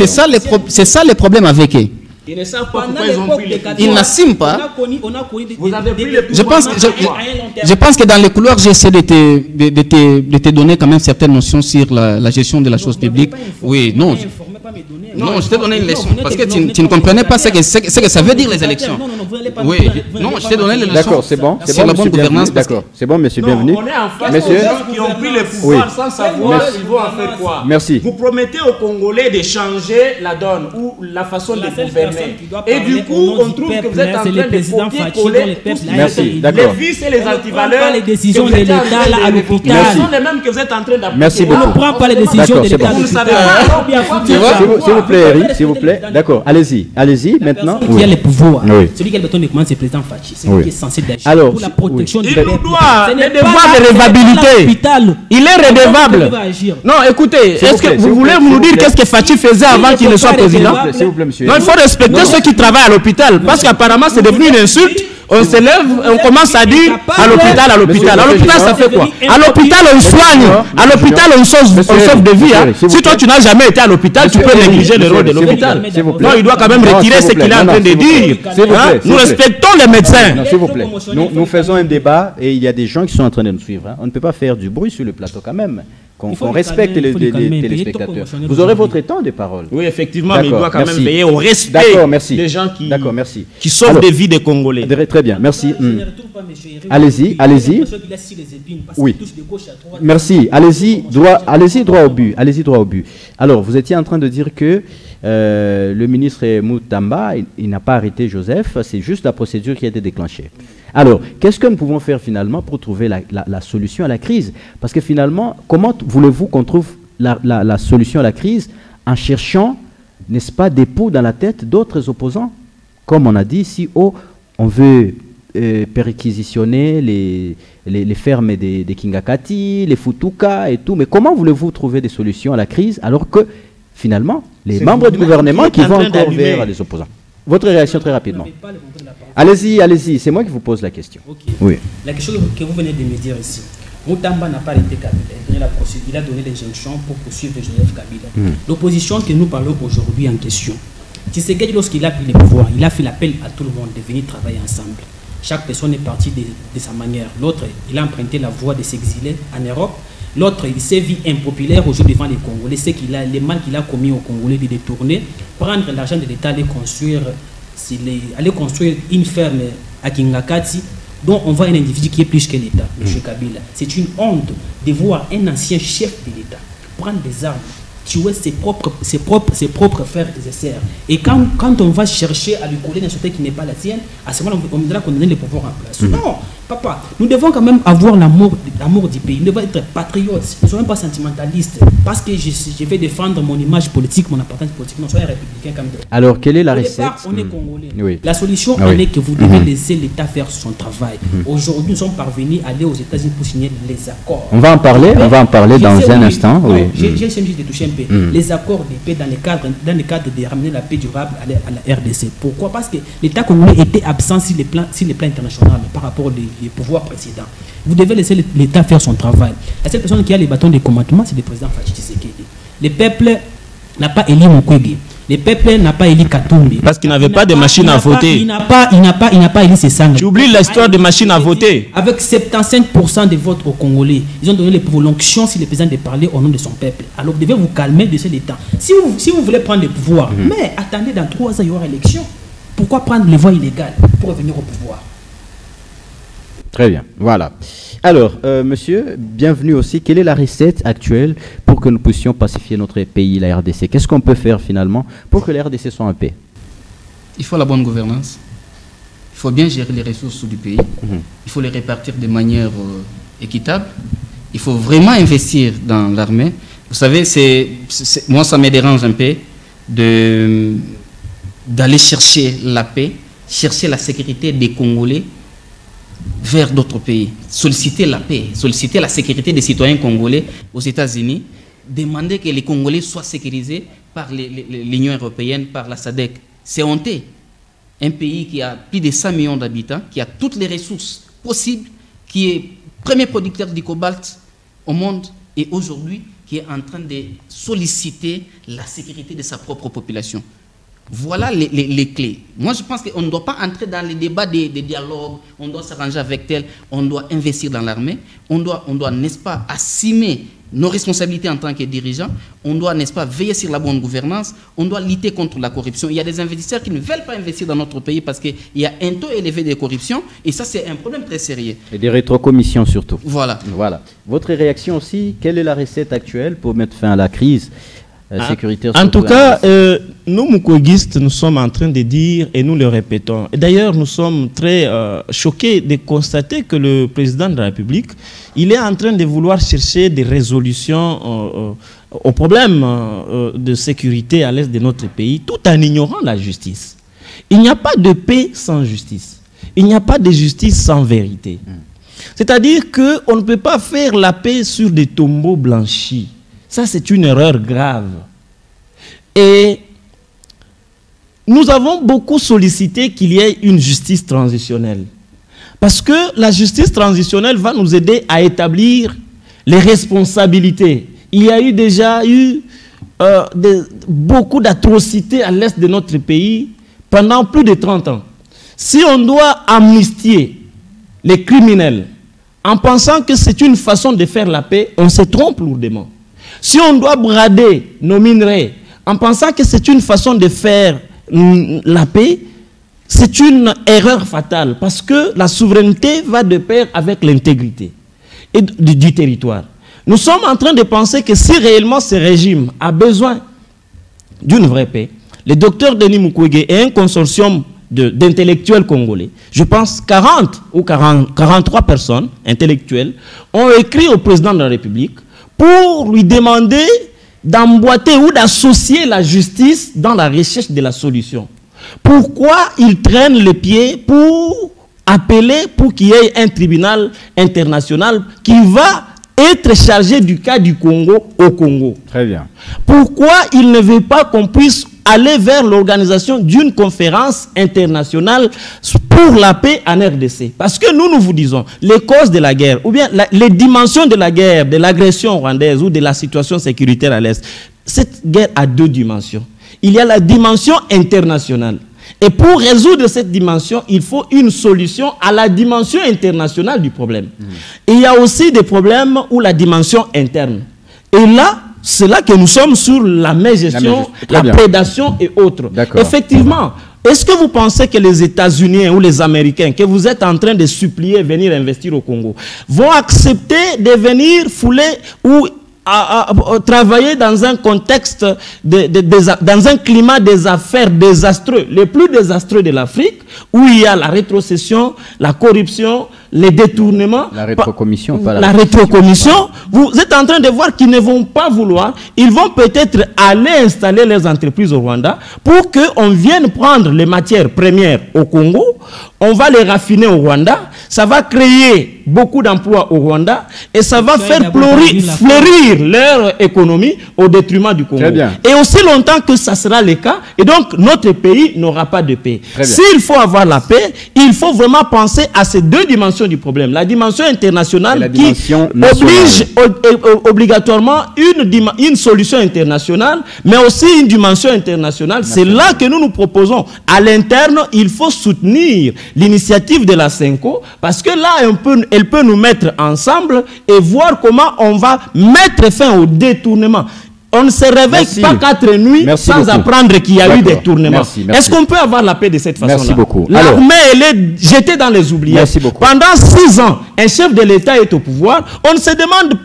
C'est ça le problème avec eux. Ils ne savent pas pourquoi ils ont pris les pouvoirs. Ils n'assument pas. Vous avez pris les pouvoirs. Je pense que dans les couloirs, j'essaie de te donner quand même certaines notions sur la gestion de la chose publique. Oui, non. Non, je t'ai donné une leçon parce que tu ne comprenais pas ce que ça veut dire les élections. Oui, non, je t'ai donné les leçons. D'accord, c'est bon. C'est la bonne gouvernance. D'accord, c'est bon, monsieur, bienvenue. On est en face de gens qui ont pris le pouvoir sans savoir ils vont en faire quoi. Merci. Vous promettez aux Congolais de changer la donne ou la façon de gouverner. Et du coup, on trouve que vous êtes en train de copier-coller les vices et les antivaleurs. Les décisions de l'État à l'hôpital. Ce sont les mêmes que vous êtes en train d'appliquer. Merci beaucoup. On ne prend pas les décisions de l'État. Vous ne savez pas. S'il vous plaît, Eric, s'il vous plaît. D'accord, allez-y maintenant. Qui a le pouvoir. Celui qui a le bâton de commande, c'est le président Fachi. C'est lui qui est censé d'agir pour la protection du peuple. Il nous doit le devoir de révabilité. Il est redevable. Non, écoutez, est-ce que vous voulez nous dire qu'est-ce que Fachi faisait avant qu'il ne soit président? S'il vous plaît, monsieur. Non, il faut respecter ceux qui travaillent à l'hôpital parce qu'apparemment c'est devenu une insulte. On se lève, on commence à dire à l'hôpital, à l'hôpital. À l'hôpital, ça fait quoi? À l'hôpital, on soigne. À l'hôpital, on sauve des vies. Si toi, tu n'as jamais été à l'hôpital, tu peux négliger le rôle de l'hôpital. Non, il doit quand même retirer ce qu'il est en train de dire. Nous respectons les médecins. S'il vous plaît. Nous faisons un débat et il y a des gens qui sont en train de nous suivre. On ne peut pas faire du bruit sur le plateau quand même. Qu'on respecte les téléspectateurs. Vous aurez votre temps de parole. Oui, effectivement, mais il doit quand même veiller au respect des gens qui sauvent des vies des Congolais. Très bien, merci. Allez-y. Oui. Merci. Allez-y droit au but. Alors, vous étiez en train de dire que le ministre Moutamba, il n'a pas arrêté Joseph, c'est juste la procédure qui a été déclenchée. Alors, qu'est-ce que nous pouvons faire finalement pour trouver la solution à la crise? Parce que finalement, comment voulez-vous qu'on trouve la solution à la crise en cherchant, n'est-ce pas, des poux dans la tête d'autres opposants? Comme on a dit, si on veut perquisitionner les fermes des Kingakati, les Futuka et tout, mais comment voulez-vous trouver des solutions à la crise alors que finalement, les membres du gouvernement qui vont encore vers les opposants? Votre réaction très rapidement. Allez-y, c'est moi qui vous pose la question. Okay. Oui. La question que vous venez de me dire ici, Moutamba n'a pas arrêté Kabila, il a donné l'injonction pour poursuivre Joseph Kabila. L'opposition que nous parlons aujourd'hui en question, Tshisekedi, lorsqu'il a pris le pouvoir, il a fait l'appel à tout le monde de venir travailler ensemble. Chaque personne est partie de sa manière. L'autre, il a emprunté la voie de s'exiler en Europe. L'autre, il s'est vu impopulaire aujourd'hui devant les Congolais. C'est les mal qu'il a commis aux Congolais de détourner, prendre l'argent de l'État, aller construire une ferme à Kingakati, dont on voit un individu qui est plus que l'État, M. Kabila. C'est une honte de voir un ancien chef de l'État prendre des armes, tuer ses propres frères et sœurs. Et quand on va chercher à lui coller une société qui n'est pas la sienne, à ce moment-là, on devra condamner le pouvoir en place. Non, papa, nous devons quand même avoir l'amour du pays. Nous devons être patriotes. Nous ne sommes pas sentimentalistes. Parce que je vais défendre mon image politique, mon appartenance politique. Non, soyez républicain comme de... Alors, quelle est la recette? On est Congolais. Oui. La solution en est que vous devez laisser l'État faire son travail. Aujourd'hui, nous sommes parvenus à aller aux États-Unis pour signer les accords. On va en parler dans un instant. Oui. J'ai juste de toucher un peu. Les accords de paix dans le cadre de ramener la paix durable à la RDC. Pourquoi? Parce que l'État congolais était absent sur les plans internationaux par rapport aux pouvoirs précédents. Vous devez laisser l'État faire son travail. La seule personne qui a les bâtons de commandement, c'est le président Fachi Tshisekedi. Le peuple n'a pas élu Mukwege. Le peuple n'a pas élu Katumbi. Parce qu'il n'avait pas de machine à voter. Il n'a pas élu Sesanga. Tu oublies l'histoire de machine à voter. Avec 75% de votes aux Congolais, ils ont donné le pouvoir, l'onction sur le président de parler au nom de son peuple. Alors vous devez vous calmer de l'État. Si vous voulez prendre le pouvoir, mais attendez, dans 3 ans, il y aura élection. Pourquoi prendre les voies illégales pour revenir au pouvoir? Très bien, voilà. Alors, monsieur, bienvenue aussi. Quelle est la recette actuelle pour que nous puissions pacifier notre pays, la RDC? Qu'est-ce qu'on peut faire finalement pour que la RDC soit en paix? Il faut la bonne gouvernance. Il faut bien gérer les ressources du pays. Il faut les répartir de manière équitable. Il faut vraiment investir dans l'armée. Vous Vous savez, moi, ça me dérange un peu d'aller chercher la paix, chercher la sécurité des Congolais vers d'autres pays. Solliciter la paix, solliciter la sécurité des citoyens congolais aux États-Unis, demander que les Congolais soient sécurisés par l'Union européenne, par la SADC. C'est honteux. Un pays qui a plus de 100 millions d'habitants, qui a toutes les ressources possibles, qui est premier producteur du cobalt au monde et aujourd'hui qui est en train de solliciter la sécurité de sa propre population. Voilà les clés. Moi, je pense qu'on ne doit pas entrer dans les débats des dialogues, on doit s'arranger avec tel, on doit investir dans l'armée, on doit, n'est-ce pas, assumer nos responsabilités en tant que dirigeants, on doit, n'est-ce pas, veiller sur la bonne gouvernance, on doit lutter contre la corruption. Il y a des investisseurs qui ne veulent pas investir dans notre pays parce qu'il y a un taux élevé de corruption et ça, c'est un problème très sérieux. Et des rétrocommissions surtout. Voilà. Votre réaction aussi, quelle est la recette actuelle pour mettre fin à la crise sécuritaire? En tout cas, nous, Mukwegistes, nous sommes en train de dire, et nous le répétons, et d'ailleurs nous sommes très choqués de constater que le président de la République, il est en train de vouloir chercher des résolutions aux problèmes de sécurité à l'est de notre pays, tout en ignorant la justice. Il n'y a pas de paix sans justice. Il n'y a pas de justice sans vérité. C'est-à-dire qu'on ne peut pas faire la paix sur des tombeaux blanchis. Ça, c'est une erreur grave. Et nous avons beaucoup sollicité qu'il y ait une justice transitionnelle. Parce que la justice transitionnelle va nous aider à établir les responsabilités. Il y a déjà eu beaucoup d'atrocités à l'est de notre pays pendant plus de 30 ans. Si on doit amnistier les criminels en pensant que c'est une façon de faire la paix, on se trompe lourdement. Si on doit brader nos minerais en pensant que c'est une façon de faire la paix, c'est une erreur fatale parce que la souveraineté va de pair avec l'intégrité du territoire. Nous sommes en train de penser que si réellement ce régime a besoin d'une vraie paix, le docteur Denis Mukwege et un consortium d'intellectuels congolais, je pense 40 ou 43 personnes intellectuelles, ont écrit au président de la République pour lui demander d'emboîter ou d'associer la justice dans la recherche de la solution. Pourquoi ils traînent les pieds pour appeler pour qu'il y ait un tribunal international qui va être chargé du cas du Congo au Congo? Très bien. Pourquoi il ne veut pas qu'on puisse aller vers l'organisation d'une conférence internationale pour la paix en RDC? Parce que nous vous disons, les causes de la guerre, ou bien les dimensions de la guerre, de l'agression rwandaise ou de la situation sécuritaire à l'Est, cette guerre a deux dimensions. Il y a la dimension internationale. Et pour résoudre cette dimension, il faut une solution à la dimension internationale du problème. Et il y a aussi des problèmes où la dimension interne. Et là, c'est là que nous sommes sur la mégestion, la prédation et autres. Effectivement, est-ce que vous pensez que les États-Unis ou les Américains, que vous êtes en train de supplier venir investir au Congo, vont accepter de venir fouler ou à travailler dans un contexte, dans un climat des affaires désastreux, les plus désastreux de l'Afrique, où il y a la rétrocession, la corruption, les détournements. La rétrocommission, pas la rétrocommission. Vous êtes en train de voir qu'ils ne vont pas vouloir. Ils vont peut-être aller installer leurs entreprises au Rwanda pour qu'on vienne prendre les matières premières au Congo. On va les raffiner au Rwanda. Ça va créer beaucoup d'emplois au Rwanda et ça va faire fleurir leur économie au détriment du Congo. Et aussi longtemps que ça sera le cas, et donc notre pays n'aura pas de paix. S'il faut avoir la paix, il faut vraiment penser à ces deux dimensions du problème. La dimension internationale qui oblige obligatoirement une solution internationale, mais aussi une dimension internationale. C'est là que nous nous proposons. À l'interne, il faut soutenir l'initiative de la CENCO, parce que là, elle peut nous mettre ensemble et voir comment on va mettre fin au détournement. On ne se réveille pas 4 nuits sans apprendre qu'il y a eu des tournements. Est-ce qu'on peut avoir la paix de cette façon-là? Merci beaucoup. L'armée, elle est jetée dans les oubliettes. Pendant 6 ans, un chef de l'État est au pouvoir. On se demande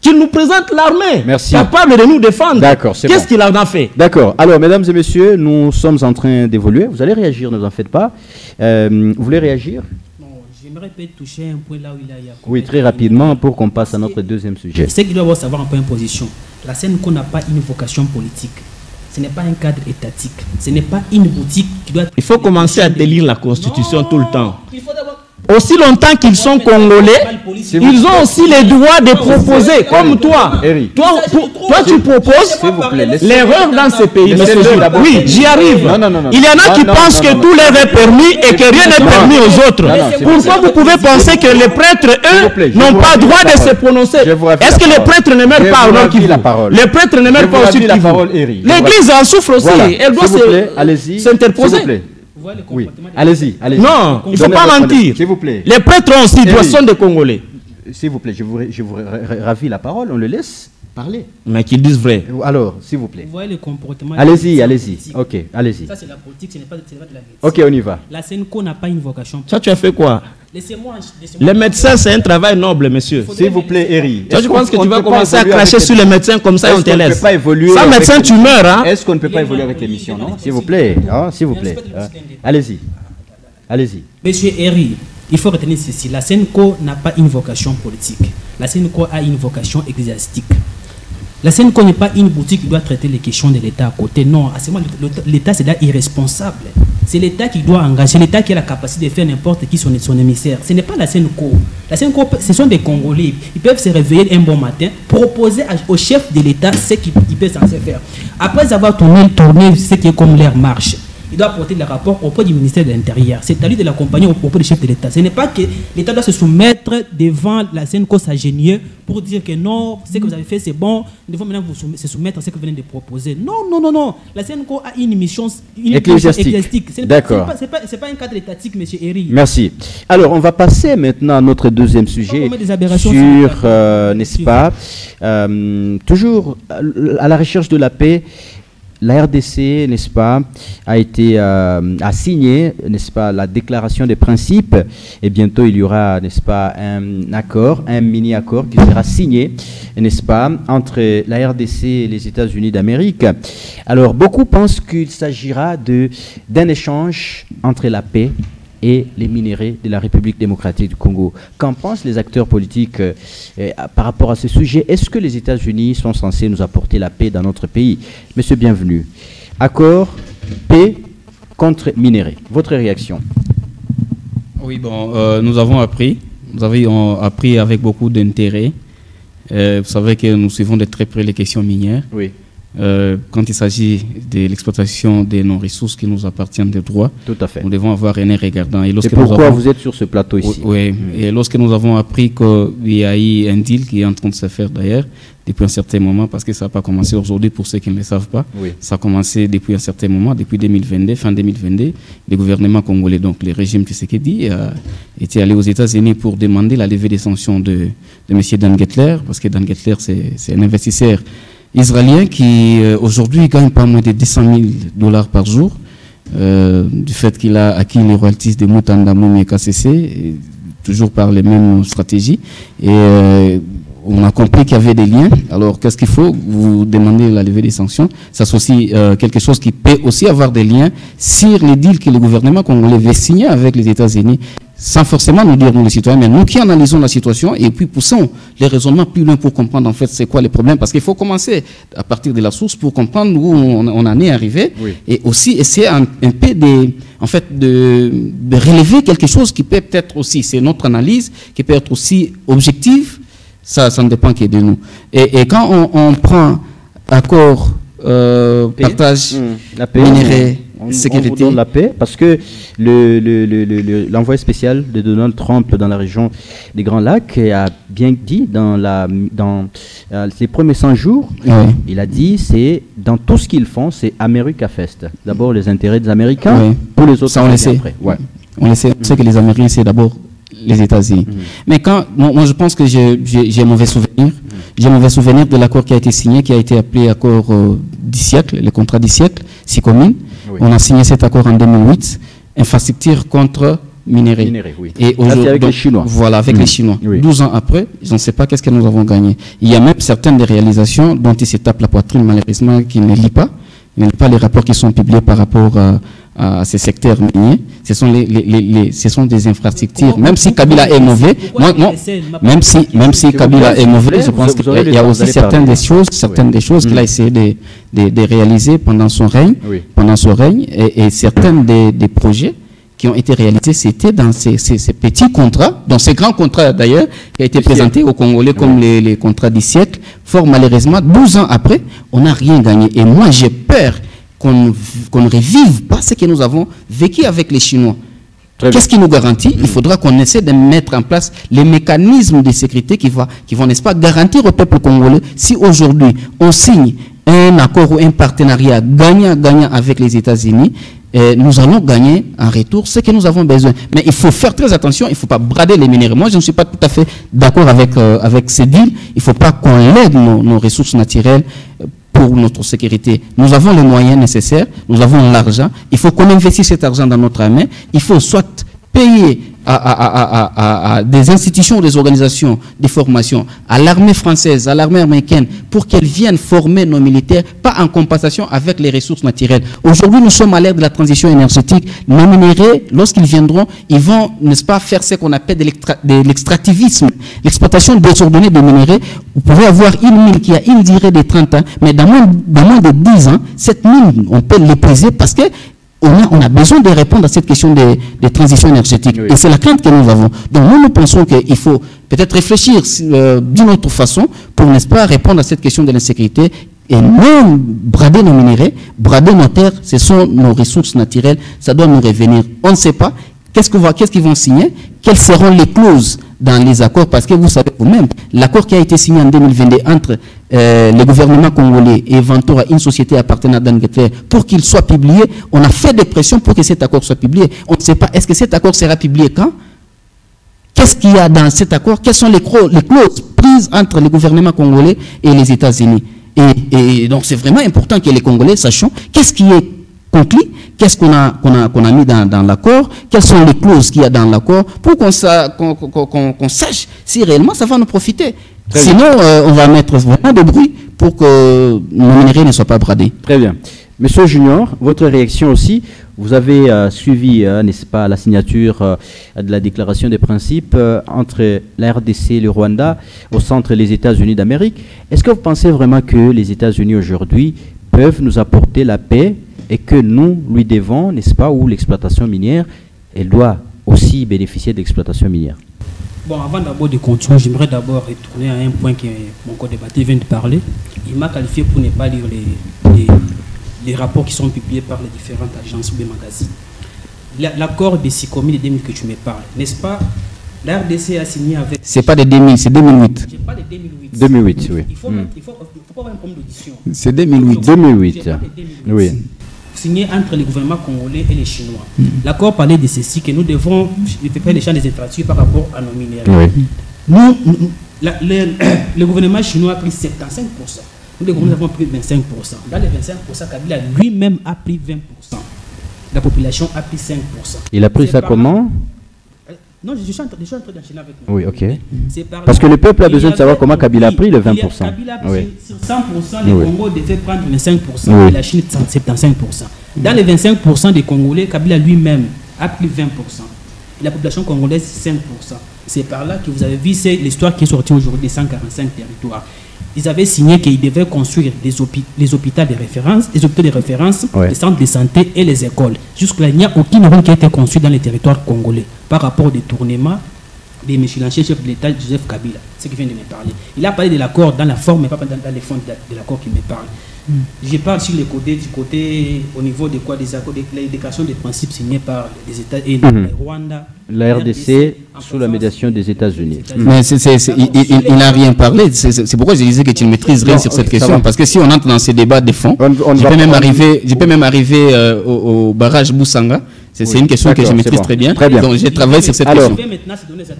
qu'il nous présente l'armée capable de nous défendre. Qu'est-ce qu'il en a fait? D'accord. Alors, mesdames et messieurs, nous sommes en train d'évoluer. Vous allez réagir, ne vous en faites pas. Vous voulez réagir? Non, je J'aimerais peut-être toucher un point là où il y a... Oui, très rapidement pour qu'on passe à notre deuxième sujet. C'est qu'il doit savoir un peu une position. La CNCO n'a pas une vocation politique. Ce n'est pas un cadre étatique. Ce n'est pas une boutique qui doit... Il faut commencer à lire la Constitution tout le temps. Il faut d'abord... Aussi longtemps qu'ils sont congolais, ils ont aussi les droits de proposer, comme toi. Toi, tu proposes l'erreur dans ces pays. Oui, j'y arrive. Il y en a qui pensent que tout leur est permis et que rien n'est permis aux autres. Pourquoi vous pouvez penser que les prêtres, eux, n'ont pas droit de se prononcer? Est-ce que les prêtres ne meurent pas au nom qui les prêtres ne meurent pas au Sud Kivu? L'Église en souffre aussi. Elle doit s'interposer. Oui, allez-y. Non, il ne faut pas mentir. S'il vous plaît. Les prêtres aussi sont des Congolais. S'il vous plaît, je vous ravis la parole, on le laisse parler. Mais qu'ils disent vrai. Alors, s'il vous plaît. Vous voyez le comportement... Allez-y. Ok, allez-y. Ça, c'est la politique, ce n'est pas de la médecine. Ok, on y va. La CNCO n'a pas une vocation. Ça, tu as fait quoi? Laissez-moi... Les médecins, c'est un travail noble, monsieur. S'il vous plaît, Eri. Toi, tu penses que tu vas commencer à cracher sur les médecins comme ça et on te laisse? Sans médecin, tu meurs, hein? Est-ce qu'on ne peut pas évoluer avec l'émission, non? S'il vous plaît. S'il vous plaît. Allez-y. Monsieur Eri, il faut retenir ceci. La CNCO n'a pas une vocation politique. La CNCO a une vocation ecclésiastique. La CNCO n'est pas une boutique qui doit traiter les questions de l'État à côté. Non, à ce moment, l'État, c'est là irresponsable. C'est l'État qui doit engager, l'État qui a la capacité de faire n'importe qui son émissaire. Ce n'est pas la CNCO. La CNCO, ce sont des Congolais. Ils peuvent se réveiller un bon matin, proposer au chef de l'État ce qu'il peut censé faire. Après avoir tourné ce qui est comme leur marche, il doit apporter le rapport auprès du ministère de l'Intérieur. C'est à lui de l'accompagner auprès du chef de l'État. Ce n'est pas que l'État doit se soumettre devant la CNCO s'ingénieux pour dire que non, ce que vous avez fait c'est bon, nous devons maintenant vous se soumettre à ce que vous venez de proposer. Non. La CNCO a une mission ecclésiastique. D'accord. Ce n'est pas un cadre étatique, M. Eri. Merci. Alors, on va passer maintenant à notre deuxième sujet sur, n'est-ce pas, toujours à la recherche de la paix. La RDC, n'est-ce pas, a signé, n'est-ce pas, la déclaration des principes, et bientôt il y aura, n'est-ce pas, un mini-accord qui sera signé, n'est-ce pas, entre la RDC et les États-Unis d'Amérique. Alors, beaucoup pensent qu'il s'agira d'un échange entre la paix et les minéraux de la République démocratique du Congo. Qu'en pensent les acteurs politiques par rapport à ce sujet? Est-ce que les États-Unis sont censés nous apporter la paix dans notre pays? Monsieur Bienvenu, accord, paix contre minéraux. Votre réaction? Oui, bon, nous avons appris avec beaucoup d'intérêt. Vous savez que nous suivons de très près les questions minières. Oui. Quand il s'agit de l'exploitation de nos ressources qui nous appartiennent de droit, tout à fait, nous devons avoir un œil regardant. C'est pourquoi vous êtes sur ce plateau ici. Oui, et lorsque nous avons appris qu'il y a eu un deal qui est en train de se faire d'ailleurs, depuis un certain moment, parce que ça n'a pas commencé aujourd'hui pour ceux qui ne le savent pas, ça a commencé depuis un certain moment, depuis 2022, fin 2022, le gouvernement congolais, donc le régime Tshisekedi, était allé aux États-Unis pour demander la levée des sanctions de M. Dan Gettler, parce que Dan Gettler, c'est un investisseur israélien qui aujourd'hui gagne pas moins de $200,000 par jour du fait qu'il a acquis les royalties de Mutanda Moum et KCC, toujours par les mêmes stratégies. Et on a compris qu'il y avait des liens. Alors qu'est-ce qu'il faut? Vous demandez la levée des sanctions. Ça c'est aussi quelque chose qui peut aussi avoir des liens sur les deals que le gouvernement congolais veut signer avec les États-Unis, sans forcément nous dire, nous les citoyens, mais nous qui analysons la situation et puis poussons les raisonnements plus loin pour comprendre en fait c'est quoi les problèmes, parce qu'il faut commencer à partir de la source pour comprendre où on en est arrivé, et aussi essayer un peu de relever quelque chose qui peut être aussi, c'est notre analyse, qui peut être aussi objective, ça ne dépend que de nous. Et quand on prend accord, partage, minéraux, sécurité. On vous donne la paix parce que l'envoyé spécial de Donald Trump dans la région des Grands Lacs a bien dit dans ses premiers 100 jours, il a dit c'est dans tout ce qu'ils font, c'est America First. D'abord les intérêts des Américains, pour les autres ça on le sait. On sait que les Américains c'est d'abord les États-Unis. Mais moi je pense que j'ai mauvais souvenir. J'ai mauvais souvenir de l'accord qui a été signé, qui a été appelé accord du siècle, le contrat du siècle, SICOMIN. On a signé cet accord en 2008, infrastructure contre minéraux. Et aujourd'hui, avec les Chinois. Voilà, avec les Chinois. 12 ans après, je ne sais pas qu'est-ce que nous avons gagné. Il y a même certaines des réalisations dont ils se tapent la poitrine, malheureusement, qui ne lisent pas. Ils ne lisent pas les rapports qui sont publiés par rapport à ces secteurs miniers. Ce sont des infrastructures. Même si Kabila est mauvais, même si Kabila est mauvais, je pense qu'il y a aussi certaines des choses qu'il a essayé de réaliser pendant son règne, et certains des projets qui ont été réalisés, c'était dans ces petits contrats, dans ces grands contrats d'ailleurs, qui a été présenté aux Congolais comme les contrats du siècle. Fort malheureusement, 12 ans après, on n'a rien gagné. Et moi, j'ai peur qu'on ne revive pas ce que nous avons vécu avec les Chinois. Qu'est-ce qui nous garantit? Il faudra qu'on essaie de mettre en place les mécanismes de sécurité qui vont, n'est-ce pas, garantir au peuple congolais, si aujourd'hui on signe un accord ou un partenariat gagnant-gagnant avec les États-Unis, nous allons gagner en retour ce que nous avons besoin. Mais il faut faire très attention, il ne faut pas brader les minéraux. Moi, je ne suis pas tout à fait d'accord avec ces deals. Il ne faut pas qu'on lègue nos ressources naturelles pour notre sécurité. Nous avons les moyens nécessaires, nous avons l'argent. Il faut qu'on investisse cet argent dans notre main. Il faut soit payer à des institutions ou des organisations de formation, à l'armée française, à l'armée américaine, pour qu'elles viennent former nos militaires, pas en compensation avec les ressources naturelles. Aujourd'hui, nous sommes à l'ère de la transition énergétique. Nos minéraux, lorsqu'ils viendront, ils vont, n'est-ce pas, faire ce qu'on appelle de l'extractivisme, l'exploitation désordonnée des minéraux. Vous pouvez avoir une mine qui a une durée de 30 ans, mais dans moins de 10 ans, cette mine, on peut l'épuiser parce que on a besoin de répondre à cette question de transition énergétique. Oui. Et c'est la crainte que nous avons. Donc nous pensons qu'il faut peut-être réfléchir d'une autre façon pour, n'est-ce pas, répondre à cette question de l'insécurité et même brader nos minéraux, brader nos terres, ce sont nos ressources naturelles, ça doit nous revenir. On ne sait pas qu'est-ce qu'ils vont signer, quelles seront les clauses dans les accords, parce que vous savez vous-même, l'accord qui a été signé en 2022 entre le gouvernement congolais et Ventura, une société appartenant à d'Angleterre, pour qu'il soit publié, on a fait des pressions pour que cet accord soit publié. On ne sait pas, est-ce que cet accord sera publié quand? Qu'est-ce qu'il y a dans cet accord? Quelles sont les clauses prises entre le gouvernement congolais et les États-Unis? Et donc c'est vraiment important que les Congolais sachent qu'est-ce qui est conclu, qu'est-ce qu'on a mis dans l'accord, quelles sont les clauses qu'il y a dans l'accord, pour qu'on sache si réellement ça va nous profiter. Sinon, on va mettre vraiment de bruit pour que nos minéraux ne soient pas bradés. Très bien. Monsieur Junior, votre réaction aussi, vous avez suivi, n'est-ce pas, la signature de la déclaration des principes entre la RDC et le Rwanda au centre des États-Unis d'Amérique. Est-ce que vous pensez vraiment que les États-Unis aujourd'hui peuvent nous apporter la paix et que nous lui devons, n'est-ce pas, ou l'exploitation minière, elle doit aussi bénéficier de l'exploitation minière? Bon, avant d'abord de continuer, j'aimerais d'abord retourner à un point que mon co-débatteur vient de parler. Il m'a qualifié pour ne pas lire les rapports qui sont publiés par les différentes agences ou les magazines. L'accord de Sikomi de 2000 que tu me parles, n'est-ce pas? La RDC a signé avec... C'est pas de 2000, c'est 2008. Je parle de 2008. 2008, oui. Il faut pas avoir un problème d'audition. C'est 2008. 2008. Oui. Signé entre le gouvernement congolais et les Chinois. L'accord parlait de ceci, que nous devons faire les champs des infrastructures par rapport à nos minéraux. Oui. Le gouvernement chinois a pris 75%. Nous, les gouvernements avons pris 25%. Dans les 25%, Kabila lui-même a pris 20%. La population a pris 5%. Il a pris ça comment? Non, je suis en train d'enchaîner avec vous. Oui, ok. Parce que le peuple a besoin de savoir comment Kabila a pris le 20%. Kabila a pris sur 100%, les Congos devaient prendre 25% et la Chine 75%. Dans les 25% des Congolais, Kabila lui-même a pris 20%. Et la population congolaise, 5%. C'est par là que vous avez vu, c'est l'histoire qui est sortie aujourd'hui des 145 territoires. Ils avaient signé qu'ils devaient construire les hôpitaux de référence, les centres de santé et les écoles. Jusque-là, il n'y a aucune route qui a été construite dans les territoires congolais par rapport au détournement des l'ancien chef de l'État, Joseph Kabila, ce qui vient de me parler. Il a parlé de l'accord dans la forme, mais pas dans les fonds de l'accord qui me parle. Je parle sur le côté, au niveau de quoi, des accords, les déclarations des principes signés par les États et le Rwanda. La RDC sous la médiation des États-Unis. Mais il n'a rien parlé. C'est pourquoi je disais que tu ne maîtrises rien sur cette question. Parce que si on entre dans ces débats de fond, je peux même arriver au barrage Boussanga. C'est une question que je maîtrise très bien. Donc j'ai travaillé sur cette question.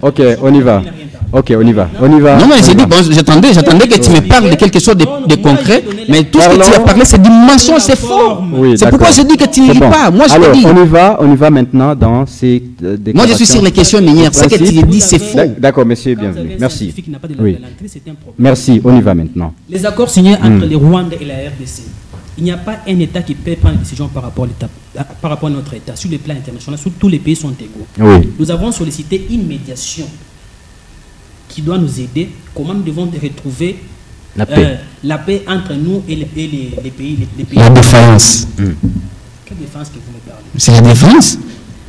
Ok, on y va. Ok, on y va. Non, mais j'ai dit, bon, j'attendais que tu me parles de quelque chose de concret, mais tout ce que tu as parlé, c'est du mensonge, c'est faux. C'est pourquoi je dis que tu n'y ris pas. Moi, je te dis. On y va maintenant dans ces déclarations. Moi, je suis sur les questions minières. Ce que tu dis, c'est faux. D'accord, monsieur, bienvenue. Merci. Oui. Merci, on y va maintenant. Les accords signés entre les Rwandais et la RDC. il n'y a pas un État qui peut prendre une décision par rapport à notre État. Sur le plan international, tous les pays sont égaux. Oui. Nous avons sollicité une médiation qui doit nous aider. Comment nous devons retrouver la paix entre nous et les pays. La défense. Quelle défense que vous me parlez? C'est la défense.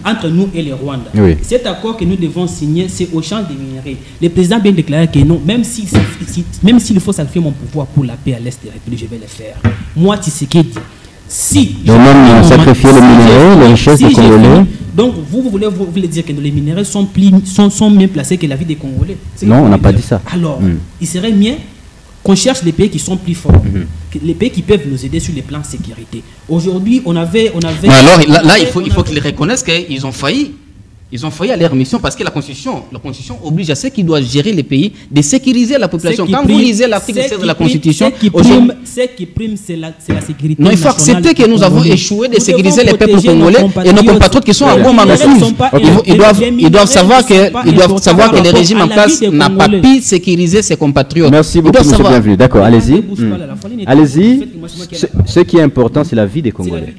Entre nous et les Rwandais. Oui. Cet accord que nous devons signer, c'est au champ des minerais. Le président a bien déclaré que non, même s'il faut sacrifier mon pouvoir pour la paix à l'est de la République, je vais le faire. Moi, Tshisekedi, si... même sacrifier les minerais, les richesses des Congolais. Donc, vous voulez dire que les minerais sont mieux placés que la vie des Congolais? Non, on n'a pas dit ça. Alors, il serait mieux qu'on cherche les pays qui sont plus forts, les pays qui peuvent nous aider sur les plans de sécurité. Aujourd'hui, on avait... Mais alors, là, il faut qu'ils reconnaissent qu'ils ont failli. Ils ont failli à leur mission parce que la Constitution oblige à ceux qui doivent gérer les pays de sécuriser la population. Quand vous lisez l'article 16 de la Constitution, ce qui prime, c'est la sécurité. Non, il faut accepter que nous avons échoué de sécuriser les peuples congolais et nos compatriotes qui sont à Goma. Ils doivent savoir que le régime en place n'a pas pu sécuriser ses compatriotes. Merci beaucoup, monsieur Bienvenu. D'accord, allez-y. Allez-y. Ce qui est important, c'est la vie des Congolais.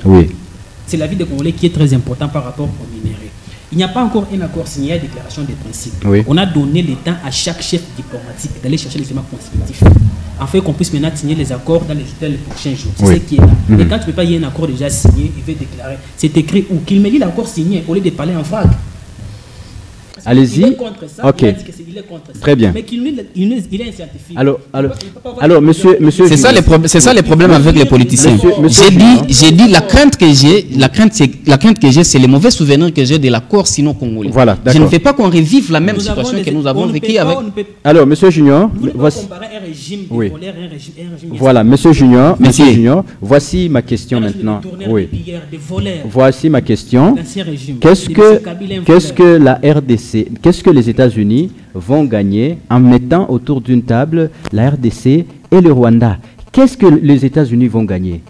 Oui. C'est la vie des Congolais qui est très important par rapport aux minéraux. Il n'y a pas encore un accord signé à la déclaration des principes. Oui. On a donné le temps à chaque chef diplomatique d'aller chercher les éléments constitutifs, afin qu'on puisse maintenant signer les accords dans les prochains jours. C'est ce qui est là. Et quand tu ne peux pas y avoir un accord déjà signé, il veut déclarer. C'est écrit où? Qu'il me dit l'accord signé au lieu de parler en vague. Allez-y. Ok. Très bien. Mais il est un scientifique. Alors, monsieur. C'est ça les problèmes avec les politiciens. J'ai dit la crainte que j'ai, c'est les mauvais souvenirs que j'ai de l'accord sinon congolais. Voilà, je ne veux pas qu'on revive la même situation que nous avons vécue avec. Alors, monsieur Junior, voici. Oui. Voilà, monsieur Junior, voici ma question maintenant. Oui. Voici ma question. Qu'est-ce que la RDC, qu'est-ce que les États-Unis vont gagner en mettant autour d'une table la RDC et le Rwanda? Qu'est-ce que les États-Unis vont gagner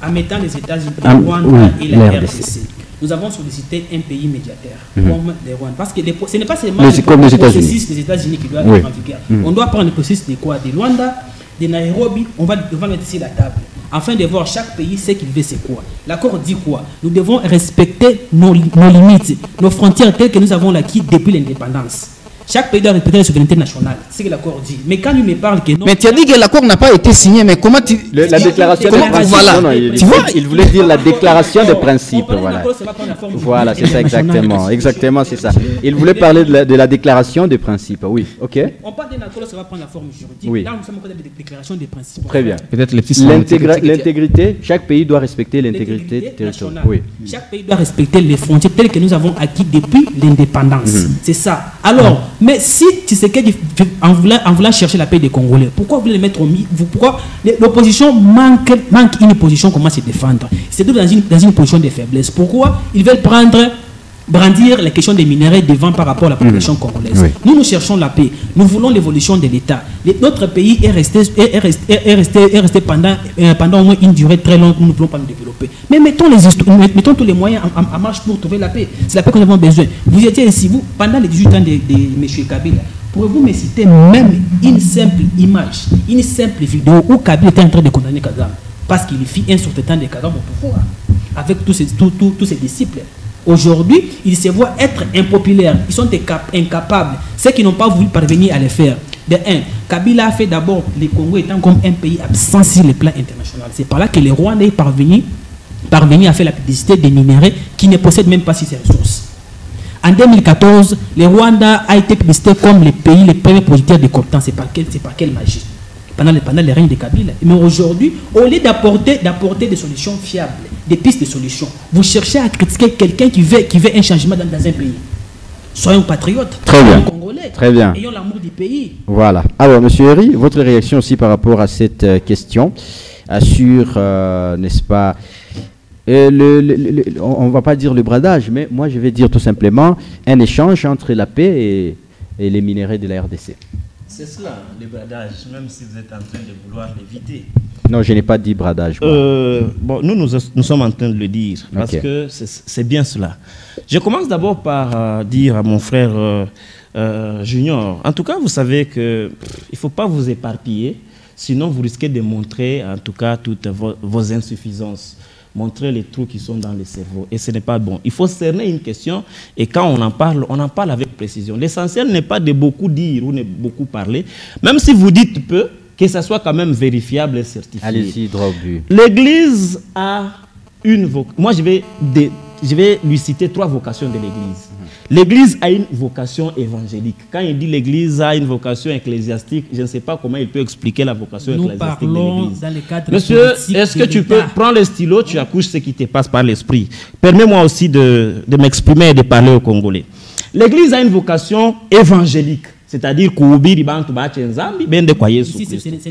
en mettant les États-Unis, le Rwanda et la RDC? Nous avons sollicité un pays médiateur, comme les Rwandais. Parce que ce n'est pas seulement le processus des États-Unis qui doit être en vigueur. On doit prendre le processus de quoi? De Rwanda, de Nairobi, on va mettre ici la table. Afin de voir chaque pays ce qu'il veut, c'est quoi. L'accord dit quoi? Nous devons respecter nos limites, nos frontières telles que nous avons acquis depuis l'indépendance. Chaque pays doit respecter la souveraineté nationale. C'est ce que l'accord dit. Mais quand il me parle que non... Mais tu as dit que l'accord n'a pas été signé, mais comment tu... La déclaration des principes. Voilà. Tu vois, il voulait dire la déclaration des principes. Voilà, c'est ça exactement. Exactement, c'est ça. Il voulait parler de la déclaration des principes. Oui, ok. On parle d'un accord, ça va prendre la forme juridique. Oui. Là, nous sommes en train de déclaration des principes. Très bien. Peut-être l'intégrité, chaque pays doit respecter l'intégrité territoriale. Oui. Chaque pays doit respecter les frontières telles que nous avons acquis depuis l'indépendance. C'est ça. Alors, mais si Tshisekedi, en voulant chercher la paix des Congolais, pourquoi vous voulez le mettre au milieu? Pourquoi l'opposition manque une position, comment se défendre? C'est tout dans une position de faiblesse. Pourquoi ils veulent brandir la question des minéraux devant par rapport à la population congolaise? Oui. Nous cherchons la paix. Nous voulons l'évolution de l'État. Notre pays est resté pendant au moins une durée très longue que nous ne pouvons pas nous développer. Mais mettons tous les moyens en marche pour trouver la paix. C'est la paix que nous avons besoin. Vous étiez ici, vous, pendant les 18 ans de M. Kabila. Pouvez-vous me citer même une simple image, une simple vidéo où Kabila était en train de condamner Kagame parce qu'il fit un temps de Kagame au pouvoir avec tous ses disciples? Aujourd'hui, ils se voient être impopulaires. Ils sont incapables. Ceux qui n'ont pas voulu parvenir à le faire. De un, Kabila a fait d'abord le Congo étant comme un pays absent sur le plan international. C'est par là que les Rwandais est parvenu à faire la publicité des minéraux qui ne possèdent même pas ces ressources. En 2014, le Rwanda a été publicité comme le premier producteur de coltan. C'est par quelle magie? Pendant le règne de Kabila. Mais aujourd'hui, au lieu d'apporter des solutions fiables, des pistes de solutions, vous cherchez à critiquer quelqu'un qui veut un changement dans un pays. Soyons patriotes, soyons congolais, ayons l'amour du pays. Voilà. Alors, M. Herry, votre réaction aussi par rapport à cette question sur, n'est-ce pas, on ne va pas dire le bradage, mais moi je vais dire tout simplement un échange entre la paix et les minéraux de la RDC. C'est cela, le bradage, même si vous êtes en train de vouloir l'éviter. Non, je n'ai pas dit bradage. Bon, nous sommes en train de le dire, parce que c'est bien cela. Je commence d'abord par dire à mon frère Junior, en tout cas, vous savez qu'il ne faut pas vous éparpiller Sinon, vous risquez de montrer, en tout cas, toutes vos insuffisances. Montrer les trous qui sont dans le cerveau. Et ce n'est pas bon. Il faut cerner une question et quand on en parle avec précision. L'essentiel n'est pas de beaucoup dire ou de beaucoup parler. Même si vous dites peu, que ça soit quand même vérifiable et certifié. Allez-y, droit au but. L'Église a une vocation. Moi, je vais lui citer 3 vocations de l'Église. L'Église a une vocation évangélique. Quand il dit l'Église a une vocation ecclésiastique, je ne sais pas comment il peut expliquer la vocation ecclésiastique de l'Église. Monsieur, est-ce que tu peux prendre le stylo, tu accouches ce qui te passe par l'esprit. Permets-moi aussi de m'exprimer et de parler aux Congolais. L'Église a une vocation évangélique. C'est-à-dire tu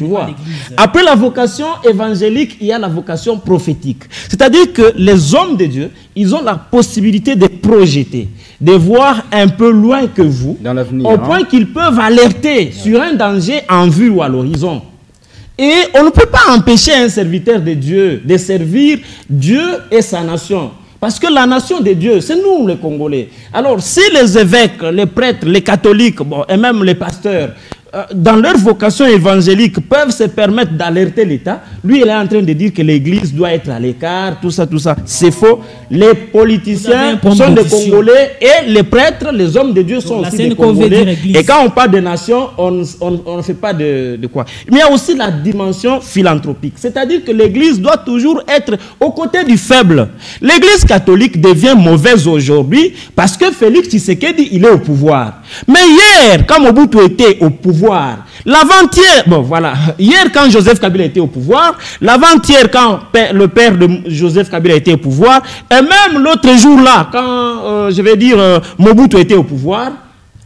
vois. Après la vocation évangélique, il y a la vocation prophétique. C'est-à-dire que les hommes de Dieu, ils ont la possibilité de projeter, de voir un peu loin que vous, dans l'avenir, au point qu'ils peuvent alerter sur un danger en vue ou à l'horizon. Et on ne peut pas empêcher un serviteur de Dieu de servir Dieu et sa nation. Parce que la nation de Dieu, c'est nous les Congolais. Alors, si les évêques, les prêtres, les catholiques, bon, et même les pasteurs, dans leur vocation évangélique, peuvent se permettre d'alerter l'État, lui, il est en train de dire que l'Église doit être à l'écart, tout ça, tout ça. C'est faux. Les politiciens sont des Congolais et les prêtres, les hommes de Dieu sont aussi des Congolais. Et quand on parle de nation, on ne fait pas de quoi. Mais il y a aussi la dimension philanthropique. C'est-à-dire que l'Église doit toujours être aux côtés du faible. L'Église catholique devient mauvaise aujourd'hui parce que Félix Tshisekedi, il est au pouvoir. Mais hier, quand Mobutu était au pouvoir, l'avant-hier, bon voilà, hier quand Joseph Kabila était au pouvoir, l'avant-hier quand le père de Joseph Kabila était au pouvoir, et même l'autre jour là, quand Mobutu était au pouvoir,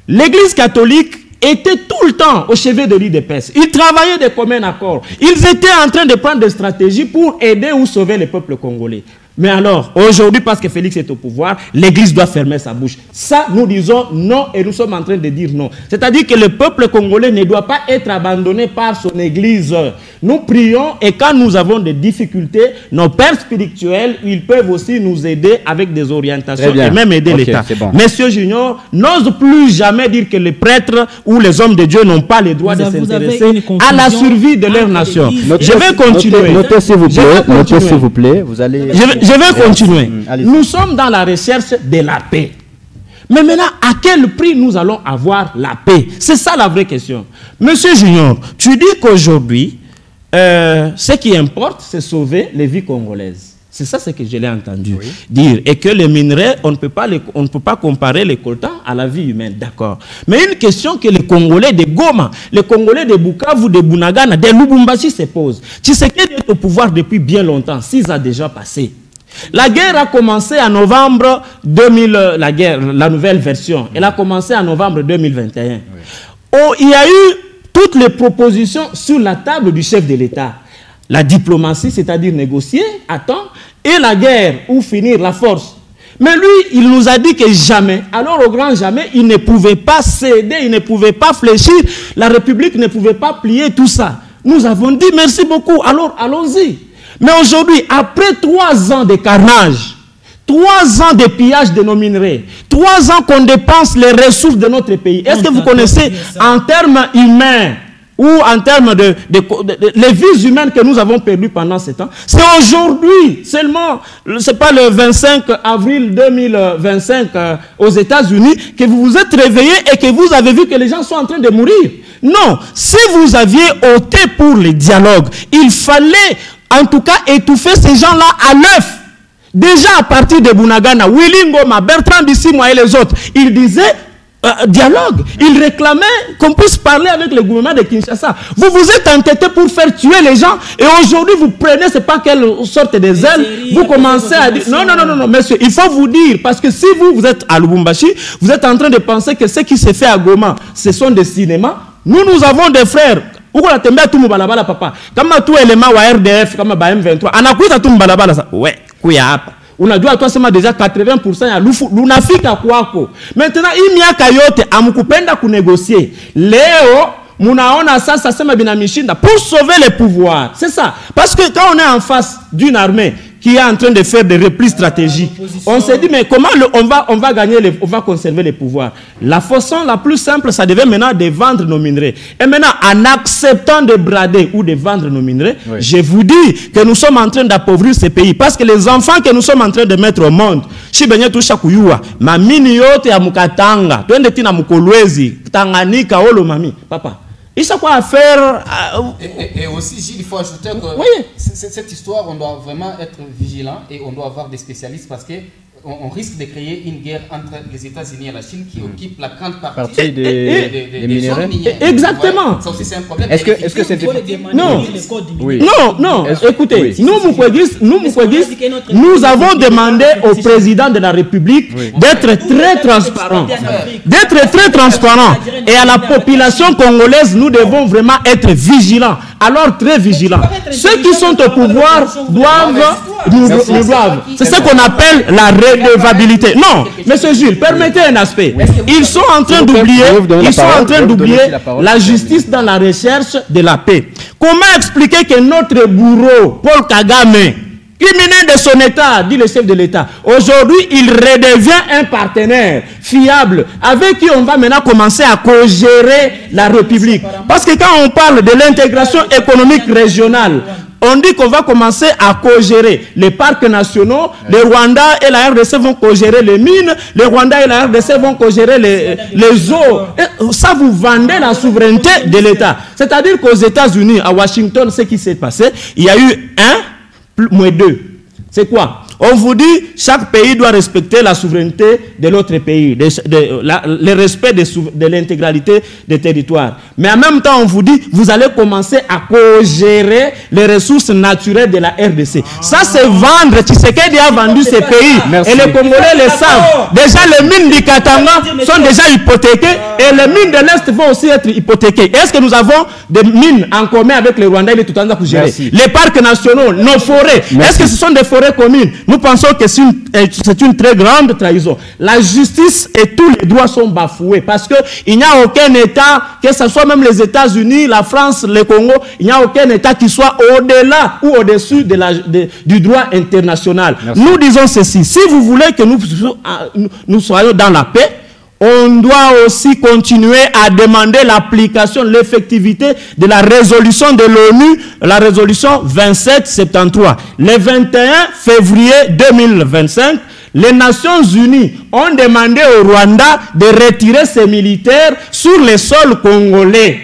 l'Église catholique était tout le temps au chevet de l'UDPS. Ils travaillaient de commun accord. Ils étaient en train de prendre des stratégies pour aider ou sauver le peuple congolais. Mais alors, aujourd'hui, parce que Félix est au pouvoir, l'Église doit fermer sa bouche. Ça, nous disons non et nous sommes en train de dire non. C'est-à-dire que le peuple congolais ne doit pas être abandonné par son Église. Nous prions et quand nous avons des difficultés, nos pères spirituels, ils peuvent aussi nous aider avec des orientations et même aider l'État. Bon. Monsieur Junior, n'ose plus jamais dire que les prêtres ou les hommes de Dieu n'ont pas le droit de s'intéresser à la survie de leur nation. Je vais continuer. Notez s'il vous plaît. Vous allez... Je vais continuer. Nous sommes dans la recherche de la paix. Mais maintenant, à quel prix nous allons avoir la paix? C'est ça la vraie question. Monsieur Junior, tu dis qu'aujourd'hui, ce qui importe, c'est sauver les vies congolaises. C'est ça ce que je l'ai entendu dire. Et que les minerais, on ne peut pas comparer les coltans à la vie humaine. D'accord. Mais une question que les Congolais de Goma, les Congolais de Bukavu, de Bunagana, de Lubumbashi se posent. Tshisekedi est au pouvoir depuis bien longtemps. 6 ans déjà passé. La guerre a commencé en novembre 2000, la nouvelle version. Elle a commencé en novembre 2021. Oh, il y a eu toutes les propositions sur la table du chef de l'État. La diplomatie, c'est-à-dire négocier, attends, et la guerre, ou finir la force. Mais lui, il nous a dit que jamais, alors au grand jamais, il ne pouvait pas céder, il ne pouvait pas fléchir, la République ne pouvait pas plier tout ça. Nous avons dit merci beaucoup, alors allons-y. Mais aujourd'hui, après 3 ans de carnage, 3 ans de pillage de nos minerais, 3 ans qu'on dépense les ressources de notre pays, est-ce que vous connaissez en termes humains ou en termes de les vies humaines que nous avons perdues pendant ce temps? C'est aujourd'hui seulement, c'est pas le 25 avril 2025 aux États-Unis que vous vous êtes réveillés et que vous avez vu que les gens sont en train de mourir. Non, si vous aviez opté pour le dialogue, il fallait en tout cas étouffer ces gens-là à l'œuf. Déjà à partir de Bunagana, Willy Ngoma, Bertrand Bisimwa et les autres, ils disaient dialogue. Ils réclamaient qu'on puisse parler avec le gouvernement de Kinshasa. Vous vous êtes entêté pour faire tuer les gens et aujourd'hui vous prenez, c'est pas quelle sorte de zèle, vous commencez à dire non, monsieur, il faut vous dire, parce que si vous êtes à Lubumbashi, vous êtes en train de penser que ce qui se fait à Goma, ce sont des cinémas. Nous avons des frères. Uko tembea tu mubalabala papa. Kama tu élément wa RDF kama ba M23. Anakuita tu mubalabala sa. Ouais, kuya hapa. Unajua tu sema déjà 80% ya lufu lunafika kwako. Maintenant hii miaka yote amkupenda kunégocier. Leo munaona sasa sema binamishinda pour sauver le pouvoir. C'est ça. Parce que quand on est en face d'une armée qui est en train de faire des replis stratégiques. On s'est dit, mais comment on va gagner, on va conserver les pouvoirs? La façon la plus simple, ça devait maintenant de vendre nos minerais. Et maintenant, en acceptant de brader ou de vendre nos minerais, je vous dis que nous sommes en train d'appauvrir ces pays. Parce que les enfants que nous sommes en train de mettre au monde, ma mini yote ya mukatanga, twende tina mukolwezi, Tanganyika, olo mami, papa. Il sait quoi faire. Et aussi, Gilles, il faut ajouter que cette histoire, on doit vraiment être vigilant et on doit avoir des spécialistes parce que on risque de créer une guerre entre les États-Unis et la Chine qui occupe la grande partie des minéraux. Exactement. Ça aussi, c'est un problème. Est-ce que c'est... Non. Non. Écoutez, nous avons demandé au président de la République d'être très transparent. Et à la population congolaise, nous devons vraiment être vigilants. Alors, très vigilants. Ceux qui sont au pouvoir doivent. C'est ce qu'on appelle la redevabilité. Non, monsieur Jules, permettez un aspect. Ils sont en train d'oublier la justice dans la recherche de la paix. Comment expliquer que notre bourreau, Paul Kagame, criminel de son État, dit le chef de l'État, aujourd'hui, il redevient un partenaire fiable avec qui on va maintenant commencer à co-gérer la République. Parce que quand on parle de l'intégration économique régionale, on dit qu'on va commencer à co-gérer les parcs nationaux, le Rwanda et la RDC vont co-gérer les mines, le Rwanda et la RDC vont co-gérer les eaux. Et ça, vous vendez la souveraineté de l'État. C'est-à-dire qu'aux États-Unis, à Washington, ce qui s'est passé, il y a eu 1+2. C'est quoi? On vous dit, chaque pays doit respecter la souveraineté de l'autre pays, le respect de l'intégralité des territoires. Mais en même temps, on vous dit, vous allez commencer à co-gérer les ressources naturelles de la RDC. Ça, c'est vendre. Tshisekedi a vendu ces pays. Merci. Et les Congolais le savent. Déjà, les mines du Katanga sont déjà hypothéquées et les mines de l'Est vont aussi être hypothéquées. Est-ce que nous avons des mines en commun avec le Rwanda et le Tutanda pour gérer? Les parcs nationaux, nos forêts, est-ce que ce sont des forêts communes? Nous pensons que c'est une très grande trahison. La justice et tous les droits sont bafoués parce qu'il n'y a aucun État, que ce soit même les États-Unis, la France, le Congo, il n'y a aucun État qui soit au-delà ou au-dessus du droit international. Merci. Nous disons ceci, si vous voulez que nous soyons dans la paix, on doit aussi continuer à demander l'application, l'effectivité de la résolution de l'ONU, la résolution 2773. Le 21 février 2025, les Nations Unies ont demandé au Rwanda de retirer ses militaires sur les sols congolais.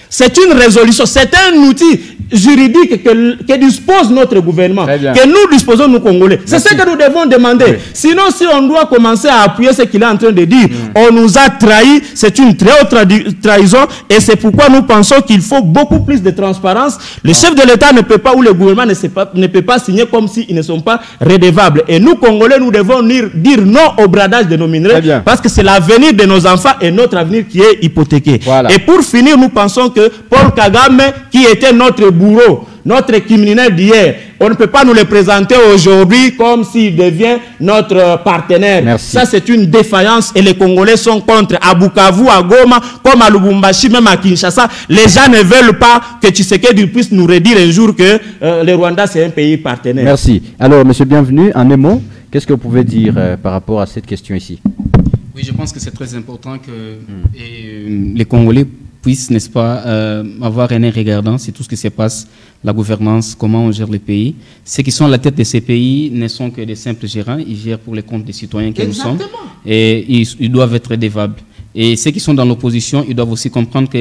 C'est une résolution, c'est un outil juridique que dispose notre gouvernement, que nous disposons, nous Congolais. C'est ce que nous devons demander. Oui. Sinon, si on doit commencer à appuyer ce qu'il est en train de dire, on nous a trahis, c'est une très haute trahison, et c'est pourquoi nous pensons qu'il faut beaucoup plus de transparence. Le chef de l'État ne peut pas, ou le gouvernement ne peut pas signer comme s'ils ne sont pas redevables. Et nous, Congolais, nous devons dire non au bradage de nos minerais, parce que c'est l'avenir de nos enfants et notre avenir qui est hypothéqué. Voilà. Et pour finir, nous pensons que Paul Kagame, qui était notre bourreau, notre criminel d'hier, on ne peut pas nous le présenter aujourd'hui comme s'il devient notre partenaire. Merci. Ça, c'est une défaillance et les Congolais sont contre. À Bukavu, à Goma, comme à Lubumbashi, même à Kinshasa, les gens ne veulent pas que Tshisekedi puisse nous redire un jour que le Rwanda, c'est un pays partenaire. Merci. Alors, monsieur Bienvenu, en un mot, qu'est-ce que vous pouvez dire par rapport à cette question ici? Oui, je pense que c'est très important que les Congolais puissent, n'est-ce pas, avoir un œil regardant sur tout ce qui se passe, la gouvernance, comment on gère les pays. Ceux qui sont à la tête de ces pays ne sont que des simples gérants, ils gèrent pour les comptes des citoyens que nous sommes, et ils doivent être redevables. Et ceux qui sont dans l'opposition, ils doivent aussi comprendre que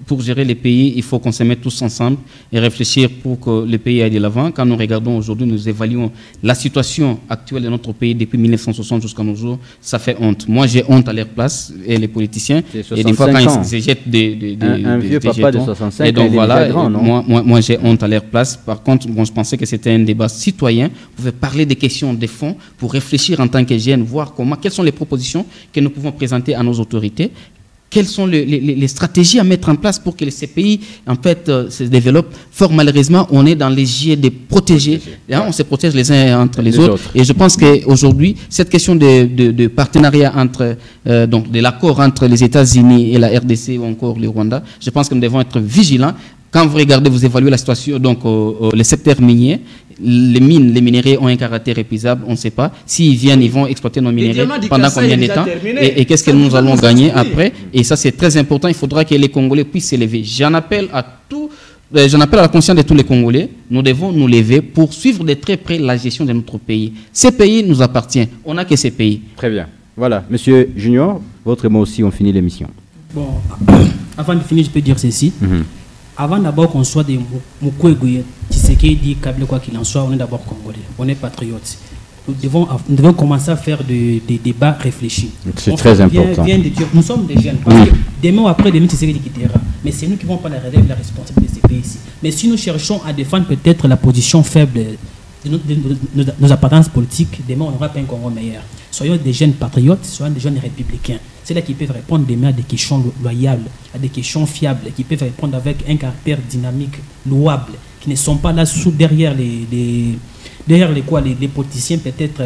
pour gérer les pays, il faut qu'on se mette tous ensemble et réfléchir pour que le pays aille de l'avant. Quand nous regardons aujourd'hui, nous évaluons la situation actuelle de notre pays depuis 1960 jusqu'à nos jours, ça fait honte. Moi, j'ai honte à leur place, et les politiciens. Et des fois, quand ils se jettent un vieux papa de 65 ans, et donc voilà, moi j'ai honte à leur place. Par contre, bon, je pensais que c'était un débat citoyen. Vous pouvez parler des questions de fond pour réfléchir en tant que jeunes, voir quelles sont les propositions que nous pouvons présenter à nos autorités. Quelles sont les stratégies à mettre en place pour que ces pays, en fait, se développent? Fort malheureusement, on est dans les giets de protéger. Hein, on se protège les uns entre les autres. Et je pense qu'aujourd'hui, cette question de partenariat entre, donc de l'accord entre les États-Unis et la RDC ou encore le Rwanda, je pense que nous devons être vigilants Quand vous regardez, vous évaluez la situation, donc les secteurs miniers, les mines, les minéraux ont un caractère épuisable, on ne sait pas. S'ils viennent, ils vont exploiter nos minéraux pendant combien de temps et qu'est-ce que nous allons gagner après. Et ça, c'est très important. Il faudra que les Congolais puissent s'élever. J'en appelle à la conscience de tous les Congolais. Nous devons nous lever pour suivre de très près la gestion de notre pays. Ces pays nous appartiennent. On n'a que ces pays. Très bien. Voilà. Monsieur Junior, votre mot aussi, on finit l'émission. Bon, avant de finir, je peux dire ceci. Avant d'abord qu'on soit des Mukwege, Tshisekedi, Kabila, quoi qu'il en soit, on est d'abord Congolais, on est patriotes. Nous devons commencer à faire des débats réfléchis. C'est très important. Nous sommes des jeunes. Parce que demain ou après, demain, Tshisekedi quittera. Mais c'est nous qui ne vont pas la relève la responsabilité de ces pays-ci. Mais si nous cherchons à défendre peut-être la position faible de nos apparences politiques, demain, on n'aura pas un Congo meilleur. Soyons des jeunes patriotes, soyons des jeunes républicains. C'est là qui peuvent répondre demain à des questions loyales, à des questions fiables, qui peuvent répondre avec un caractère dynamique, louable, qui ne sont pas là derrière les politiciens, peut-être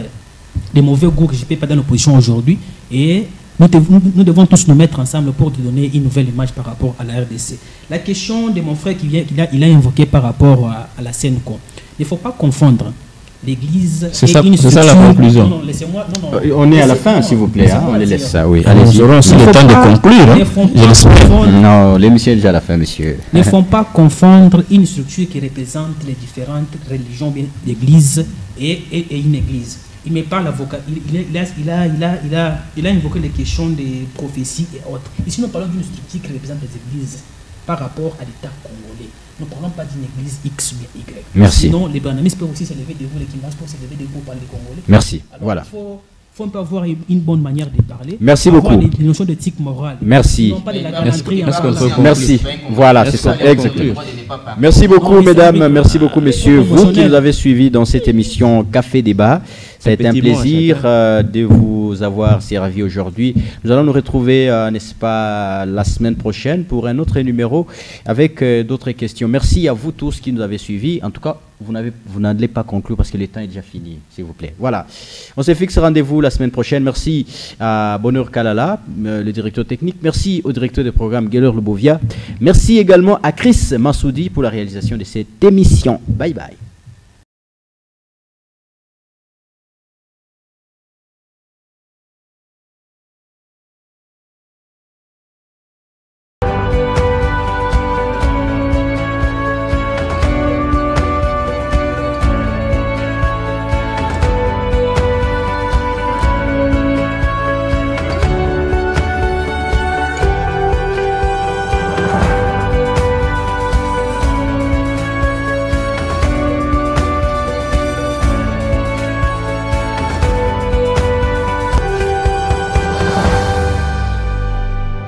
des mauvais goûts que je ne peux pas dans l'opposition aujourd'hui. Et nous devons tous nous mettre ensemble pour donner une nouvelle image par rapport à la RDC. La question de mon frère qu'il a invoquée par rapport à la CNCO, il ne faut pas confondre l'Église. C'est ça la conclusion. Non, laissez-moi. On est à la fin, s'il vous plaît. On les laisse ça. Oui. Nous aurons aussi le temps de conclure. Non, l'émission est déjà à la fin, monsieur. Ne font pas confondre une structure qui représente les différentes religions, l'Église et une Église. Il me parle avocat. Il a invoqué les questions des prophéties et autres. Ici, nous parlons d'une structure qui représente les Églises par rapport à l'État congolais. Nous ne parlons pas d'une église X ou Y. Merci. Sinon, les banamistes peuvent aussi se lever debout, les Kimbangs peuvent se lever debout par les Congolais. Merci. Alors, voilà. Il faut un peu avoir une bonne manière de parler. Merci beaucoup. Des notions d'éthique morale. Merci. Non pas de la galanterie. Merci. Voilà, c'est ça. Exactement. Merci beaucoup, mesdames. Merci beaucoup, messieurs. Vous qui nous avez suivis dans cette émission Café Débat. Ça a été un plaisir de vous avoir servi aujourd'hui. Nous allons nous retrouver, n'est-ce pas, la semaine prochaine pour un autre numéro avec d'autres questions. Merci à vous tous qui nous avez suivis. En tout cas, vous n'allez pas conclure parce que le temps est déjà fini, s'il vous plaît. Voilà. On se fixe rendez-vous la semaine prochaine. Merci à Bonheur Kalala, le directeur technique. Merci au directeur de programme Geller Lubovia. Merci également à Chris Massoudi pour la réalisation de cette émission. Bye bye.